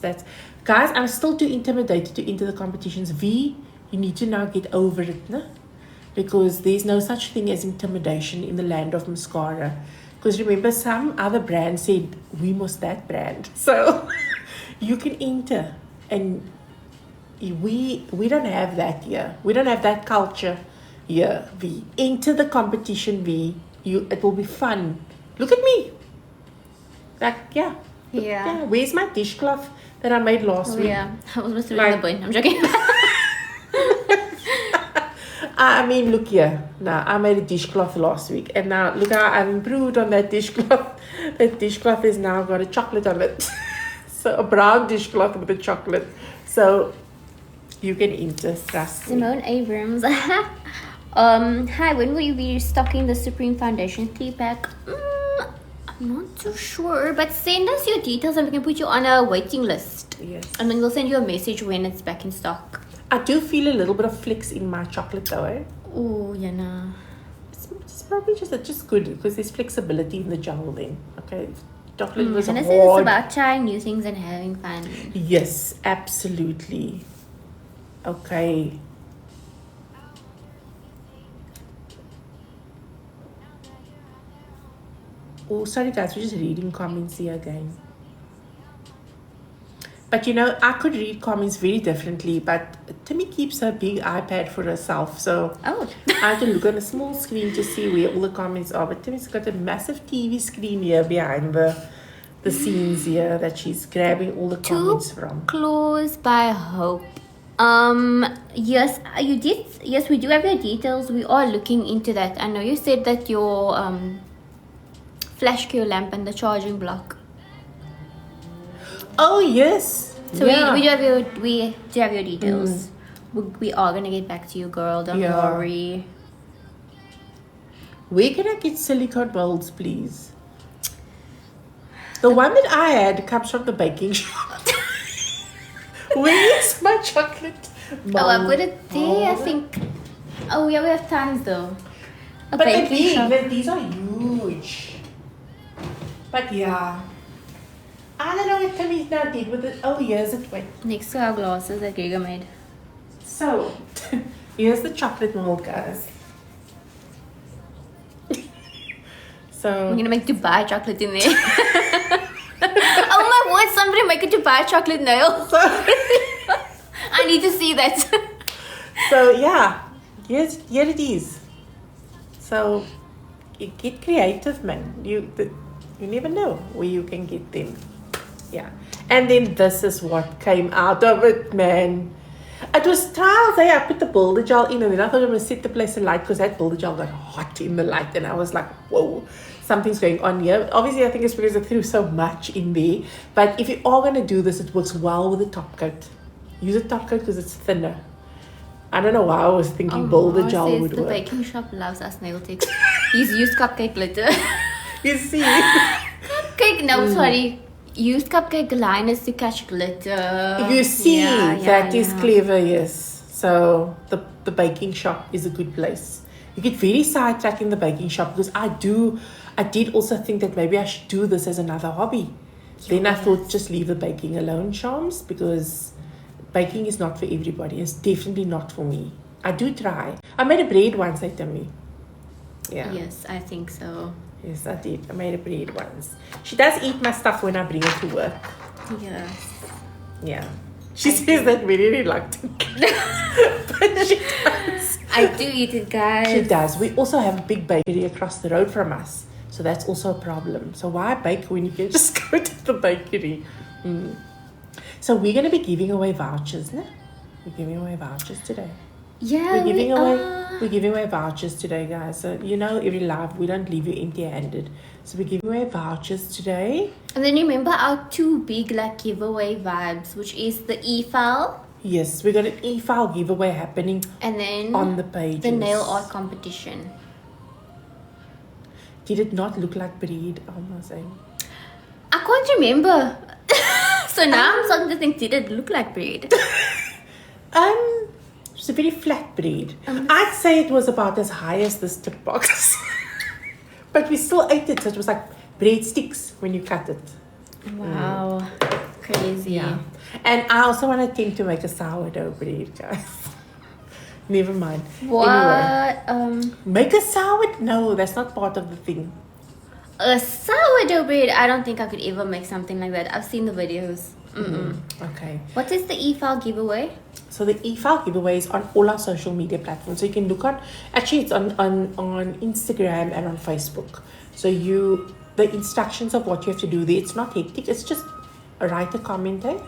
guys, I'm still too intimidated to enter the competitions. V, you need to now get over it, no? Because there's no such thing as intimidation in the land of Mascara. Because remember, some other brand said, we must that brand. So you can enter. And we don't have that here. We don't have that culture here, V. Enter the competition, V. It will be fun. Look at me. Yeah. Where's my dishcloth that I made last week? Yeah, I was supposed to in the bin. I'm joking. I mean, look here. Now, I made a dishcloth last week. And now, look how I've improved on that dishcloth. That dishcloth has now got a chocolate on it. So, a brown dishcloth with a chocolate. So, you can enter, trust me. Simone Abrams. Hi, when will you be stocking the Supreme Foundation 3-pack? I'm not too sure, but send us your details and we can put you on a waiting list. Yes. And then we'll send you a message when it's back in stock. I do feel a little bit of flex in my chocolate though, eh? Oh, yeah, no. It's probably just good because there's flexibility in the gel then. Okay. Chocolate was And hard. it's about trying new things and having fun. Yes, absolutely. Okay. Oh, sorry guys, we're just reading comments here again. But you know, I could read comments very differently, but Timmy keeps her big iPad for herself, so Oh. I have to look on a small screen to see where all the comments are. But Timmy's got a massive TV screen here behind the scenes here that she's grabbing all the comments from. Claws by Hope. Yes, you did. Yes, we do have your details. We are looking into that. I know you said that your flash cure lamp and the charging block. Oh yes. So yeah. we do have your details. We are gonna get back to you, girl. Don't worry. Where can I get silicone molds, please? The one that I had comes from the baking shop. Where is my chocolate mold? Oh, I put it there. I think. Oh yeah, we have tons though. But these are huge. But yeah. I don't know what Timmy now did with it. Oh, here's it. Wait. Next to our glasses that Gregor made. So, here's the chocolate mold, guys. We're gonna make Dubai chocolate in there. buy a chocolate nail. I need to see that. So yeah, here it is. So you get creative, man. You never know where you can get them. Yeah. And then this is what came out of it, man. It was trials. I put the builder gel in, and then I thought I'm going to set the place alight because that builder gel got hot in the light, and I was like, whoa, something's going on here. Obviously, I think it's because I threw so much in there. But if you are going to do this, it works well with the top coat. Use a top coat because it's thinner. I don't know why I was thinking builder gel would the work. The baking shop loves us nail techs. He's used cupcake glitter. You see? Sorry. Used cupcake liners to catch glitter. You see, that is yeah. clever, yes. So the baking shop is a good place. You get very sidetracked in the baking shop because I did also think that maybe I should do this as another hobby. Then I thought just leave the baking alone, Charms, because baking is not for everybody. It's definitely not for me. I do try. I made a bread once, I tell me. Yeah. Yes, I think so. Yes, I did. I made a bread once. She does eat my stuff when I bring it to work. Yes. Yeah. She says that very reluctantly. But she does. I do eat it, guys. She does. We also have a big bakery across the road from us. So that's also a problem. So why bake when you can just go to the bakery? So we're going to be giving away vouchers, no? We're giving away vouchers today. Yeah, We're giving away vouchers today, guys. So every live we don't leave you empty-handed. So we're giving away vouchers today. And then remember our two big giveaway vibes, which is the e-file. Yes, we got an e-file giveaway happening. And then on the pages. The nail art competition. Did it not look like bread? I'm saying. I can't remember. So now I'm starting to think, did it look like bread? It's a very flat bread. I'd say it was about as high as this tip box. But we still ate it, so it was like bread sticks when you cut it. Wow. Crazy. Yeah. And I also want to attempt to make a sourdough bread, guys. Never mind. What? Anyway, make a sourdough? No, that's not part of the thing. A sourdough bread? I don't think I could ever make something like that. I've seen the videos. Okay. What is the e-file giveaway? So the e-file giveaway is on all our social media platforms. So you can look on, actually it's on Instagram and on Facebook. So the instructions of what you have to do there, it's not hectic. It's just write a comment, eh?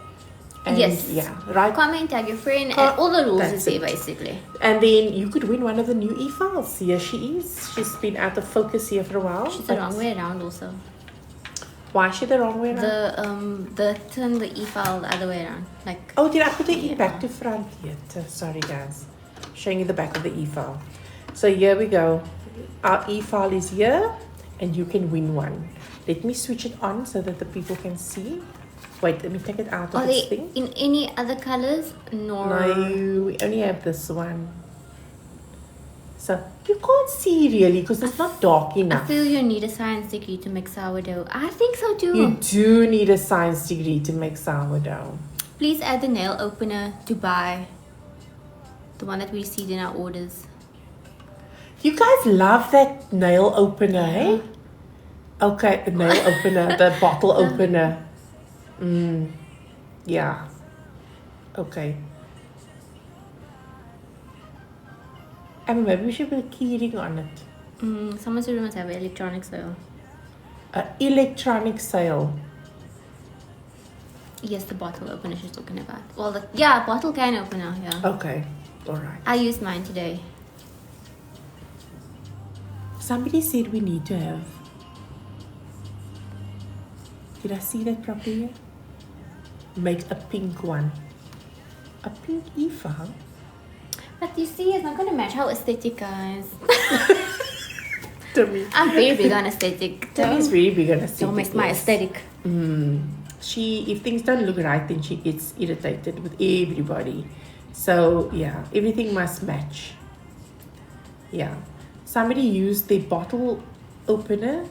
And yes. Yeah. Write. Comment, tag your friend, and all the rules is there basically. And then you could win one of the new e-files. Here she is. She's been out of focus here for a while. She's the wrong way around also. Why is she the wrong way around? Turn the e-file the other way around. Oh, did I put the e back to front yet? Sorry guys. Showing you the back of the e-file. So here we go. Our e-file is here and you can win one. Let me switch it on so that the people can see. Wait, let me take it out of this thing. In any other colors? No, we only have this one. So you can't see really because it's not dark enough. I feel you need a science degree to make sourdough. I think so too. You do need a science degree to make sourdough. Please add the nail opener to buy. The one that we received in our orders. You guys love that nail opener, eh? Okay, the nail opener, the bottle opener. Yeah. Okay. And maybe we should put a key ring on it. Someone said we must have an electronic sale. An electronic sale. Yes, the bottle opener she's talking about. Well, bottle can opener, yeah. Okay, alright. I used mine today. Somebody said we need to have... Did I see that properly? Make a pink one. A pink e-file? But you see, it's not going to match how aesthetic, guys. Tammy. I'm very big on aesthetic. Tammy's very big on aesthetic. Don't mess my aesthetic. If things don't look right, then she gets irritated with everybody. So, yeah, everything must match. Yeah. Somebody used the bottle opener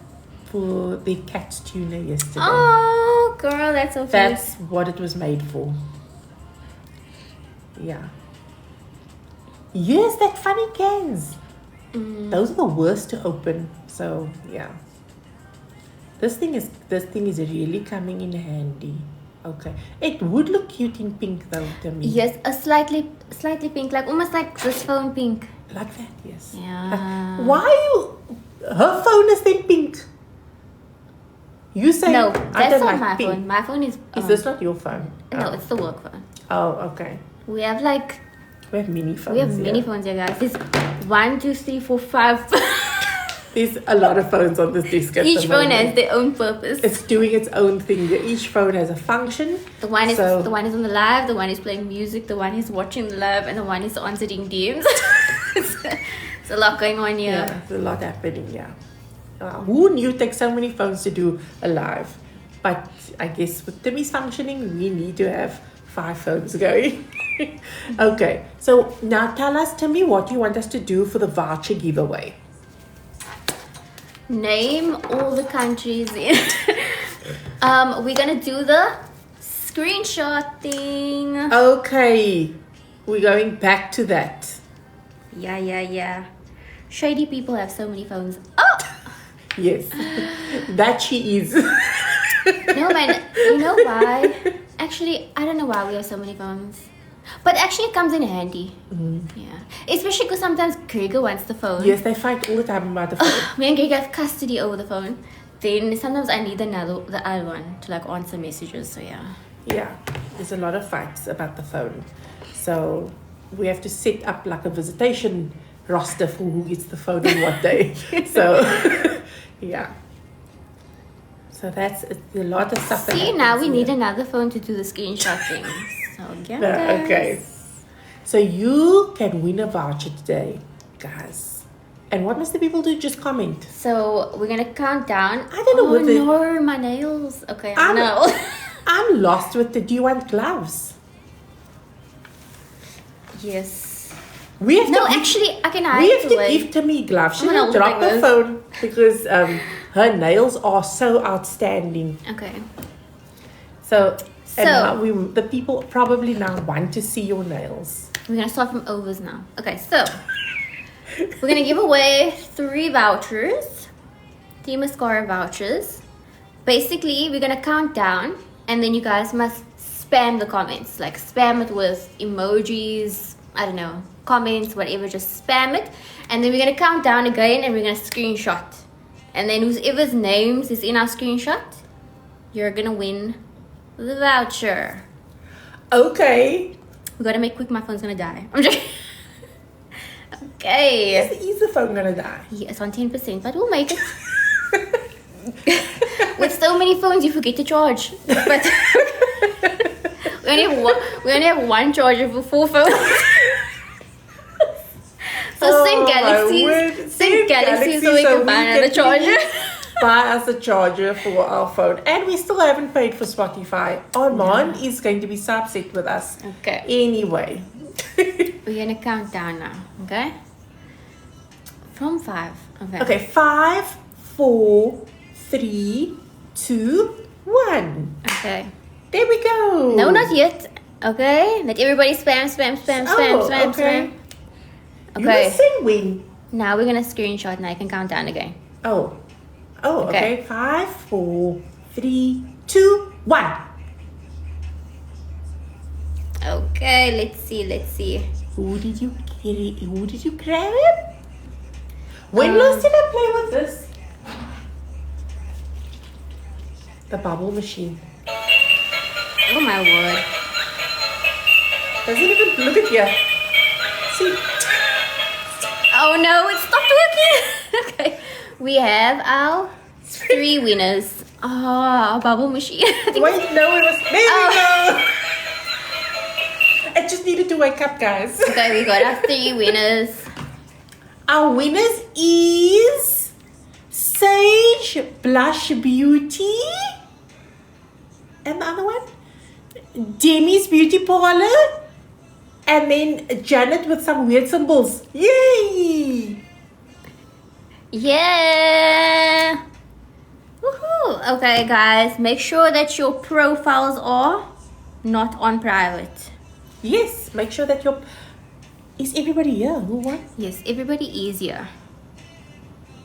for the cat's tuna yesterday. Oh, girl, that's so cute. That's what it was made for. Yeah. Yes, that funny cans. Those are the worst to open. So yeah. This thing is really coming in handy. Okay. It would look cute in pink though to me. Yes, a slightly pink, like almost like this phone pink. Like that, yes. Yeah. Why her phone is then pink? You say No, I that's don't not like my pink. phone. My phone is. Is this not your phone? No, Oh. it's the work phone. Oh, okay. We have like We have mini phones. we have here. many phones here, guys. There's 1, 2, 3, 4, 5. There's a lot of phones on this desk at Each the phone moment. has their own purpose. It's doing its own thing. Each phone has a function. The one is So- the one is on the live, the one is playing music, the one is watching the live, and the one is answering DMs. It's a lot going on here. Yeah, there's a lot happening. Yeah. Who knew it takes so many phones to do a live? But I guess with Timmy's functioning, we need to have 5 phones going. Okay. So now tell us, Timmy, what you want us to do for the voucher giveaway. Name all the countries in. We're gonna do the screenshot thing. Okay. We're going back to that. Yeah. Shady people have so many phones. Oh! Yes. That she is. No, man. You know why? Actually, I don't know why we have so many phones. But actually, it comes in handy. Yeah. Especially because sometimes Gregor wants the phone. Yes, they fight all the time about the phone. Me and Gregor have custody over the phone. Then sometimes I need the other one to like answer messages. So yeah. Yeah, there's a lot of fights about the phone. So we have to set up like a visitation roster for who gets the phone on what day. So yeah. So that's a lot of stuff. See, now we need another phone to do the screenshot thing. So yeah. Guys. Okay. So you can win a voucher today, guys. And what must the people do? Just comment. So we're gonna count down. I don't know Oh what the- no, my nails. Okay, I'm- no. I'm lost with the. Do you want gloves? Yes. We have No, to. actually, I can hide We have it to away. give Timmy gloves. She I'm gonna will drop hold like the this. phone because her nails are so outstanding. Okay. So, So- and now the people probably now want to see your nails. We're gonna start from overs now. Okay, so we're gonna give away 3 vouchers, 3 mascara vouchers. Basically, we're gonna count down, and then you guys must spam the comments. Like spam it with emojis. I don't know, comments, whatever. Just spam it, and then we're gonna count down again, and we're gonna screenshot. And then whoever's names is in our screenshot, you're gonna win the voucher. Okay. We gotta make quick. My phone's gonna die. I'm joking. Okay. Is the phone gonna die? Yeah, it's on 10%, but we'll make it. With so many phones, you forget to charge. But we only have one charger for 4 phones. So Oh, same my galaxies, word. same galaxies, so we can buy another charger. Buy us a charger for our phone. And we still haven't paid for Spotify. Armand is going to be so upset with us. Okay. Anyway. We're gonna count down now. Okay. From 5. Okay. Okay, 5, 4, 3, 2, 1. Okay. There we go. No, not yet. Okay. Let everybody spam. Okay. Okay. You were saying when? Now we're gonna screenshot. Now you can count down again. Oh, Okay. okay. 5, 4, 3, 2, 1. Okay. Let's see. Who did you grab? When last did I play with this? The bubble machine. Oh my word. Doesn't even look at you. See? Oh no, it stopped working. Okay. We have our 3 winners. Oh, bubble machine. I think Wait, no, it was. There we go. I just needed to wake up, guys. Okay, we got our 3 winners. Our winners is Sage Blush Beauty. And the other one? Demi's Beauty Parlor. And then Janet with some weird symbols. Yay! Yeah. Woohoo. Okay, guys, make sure that your profiles are not on private. Yes, make sure that your... Is everybody here? Who won? Yes, everybody is here.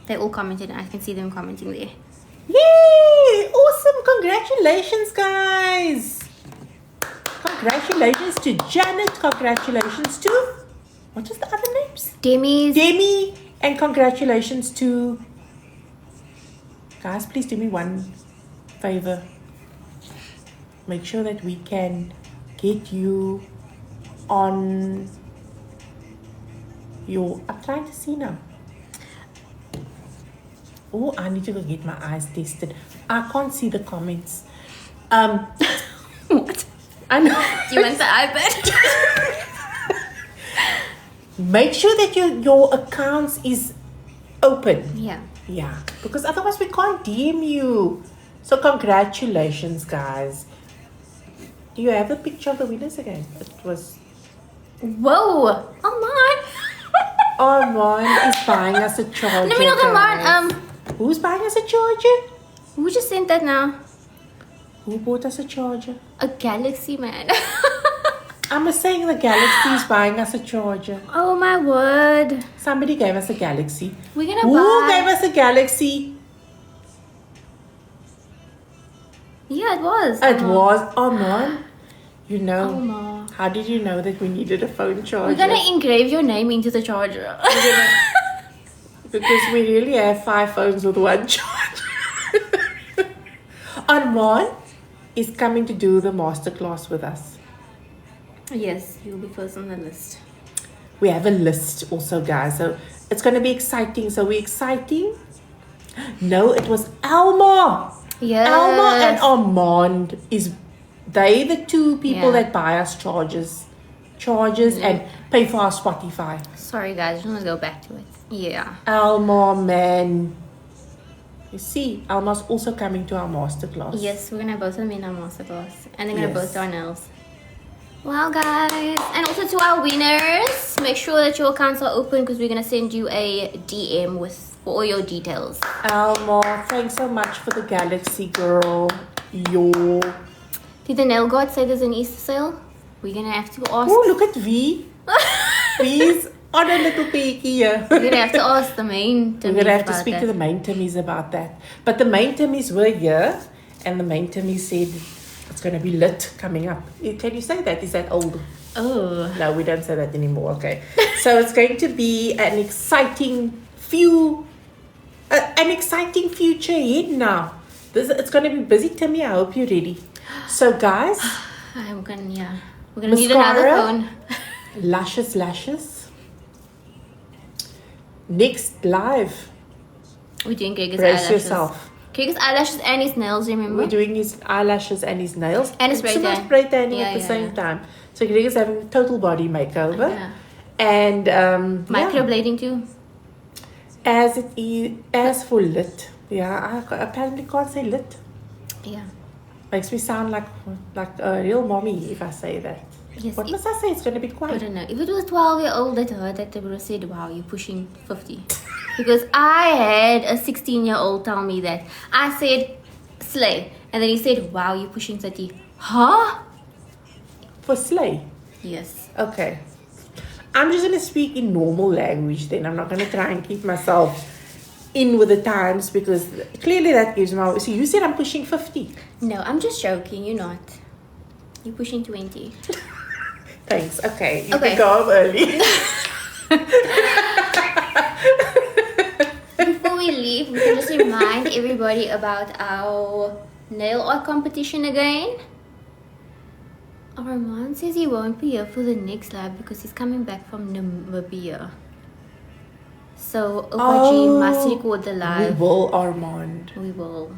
They all commented. I can see them commenting there. Yay! Awesome! Congratulations, guys! congratulations to Janet. Congratulations to, what was the other names? Demi. And congratulations to, guys, please do me one favor. Make sure that we can get you on your, I'm trying to see now. Oh, I need to go get my eyes tested. I can't see the comments. What? I know. Do you want the iPad? Make sure that your accounts is open. Yeah. Yeah, because otherwise we can't DM you. So congratulations, guys. Do you have a picture of the winners again? It was... Whoa! Armand! Armand is buying us a charger. No, not Armand. Who's buying us a charger? Who just sent that now? Who bought us a charger? A Galaxy, man. I'm saying the Galaxy is buying us a charger. Oh my word. Somebody gave us a Galaxy. We're gonna Who buy... gave us a Galaxy? Yeah, it was. It was Armand. You know, Armand. how did you know that we needed a phone charger? We're gonna engrave your name into the charger. Because we really have 5 phones with one charger. Armand is coming to do the masterclass with us. Yes, you'll be first on the list. We have a list also, guys. So it's going to be exciting. So we're exciting. No, it was Alma. Yes. Alma and Armand they the two people that buy us chargers and pay for our Spotify. Sorry guys, I just want to go back to it. Yeah. Alma, man. You see, Alma's also coming to our masterclass. Yes, we're gonna both of them in our masterclass. And they're gonna both do our nails. Wow guys. And also to our winners, make sure that your accounts are open because we're gonna send you a DM with all your details. Alma, thanks so much for the Galaxy, girl. Did the nail god say there's an Easter sale? We're gonna have to ask. Oh, look at V. V's on a little peeky here. We're gonna have to ask the main Timmies. We're gonna have to speak to the main Timmies about that. But the main Timmies were here, and the main Timmies said it's gonna be lit coming up. Can you say that? Is that old? Oh. No, we don't say that anymore. Okay. So it's going to be an exciting future ahead now. It's gonna be busy, Timmy. I hope you're ready. So guys, we're gonna need another phone. Lashes. Next live. We're doing Gregor's Brace eyelashes. yourself. Gregor's eyelashes and his nails, remember? We're doing his eyelashes and his nails. And a spray tan. Spray tanning at the same time. So Gregor's having a total body makeover. Yeah. And microblading too. As for lit. Yeah, I apparently can't say lit. Yeah. Makes me sound like a real mommy if I say that. Yes. What must I say? It's going to be I quiet. don't know. If it was 12-year-old that heard that, they would have said, wow, you're pushing 50. Because I had a 16-year-old tell me that. I said, slay. And then he said, wow, you're pushing 30. Huh? For slay? Yes. Okay. I'm just going to speak in normal language then. I'm not going to try and keep myself in with the times because clearly that gives my... So you said I'm pushing 50. No, I'm just joking. You're not. You're pushing 20. Thanks. Okay. You can go home early. Before we leave, we can just remind everybody about our nail art competition again. Armand says he won't be here for the next lab because he's coming back from Namibia. So OPG must record the live. We will, Armand. We will.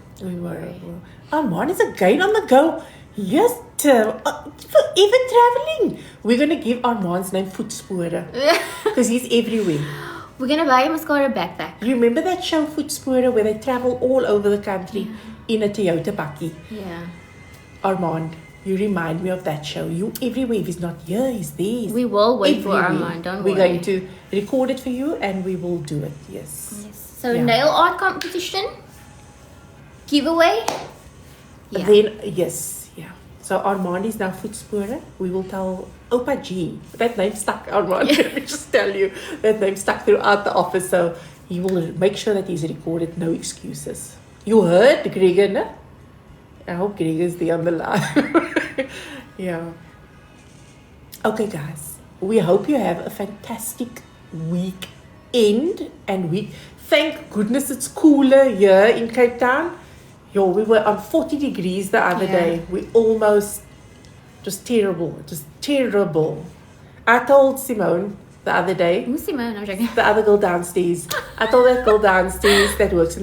Armand is again on the go. Yes, even traveling. We're going to give Armand's name Voetspore. Because he's everywhere. We're going to buy a Maskscara backpack. You remember that show Voetspore where they travel all over the country in a Toyota bakkie? Yeah. Armand, you remind me of that show. You everywhere. If he's not here, he's there. We will wait for Armand. Don't worry. We're going to record it for you and we will do it. Yes. So nail art competition. Giveaway. Yeah. Then, yes. So Armand is now Voetspore. We will tell Opa G. That name stuck, Armand. Let me just tell you. That name stuck throughout the office. So he will make sure that he's recorded. No excuses. You heard Gregor, no? I hope Gregor's there on the line. Yeah. Okay, guys, we hope you have a fantastic weekend and week. Thank goodness it's cooler here in Cape Town. Yo, we were on 40 degrees the other day. We almost, just terrible, just terrible. I told Simone the other day, Who's Simone? I'm joking. the other girl downstairs, I told that girl downstairs that works in the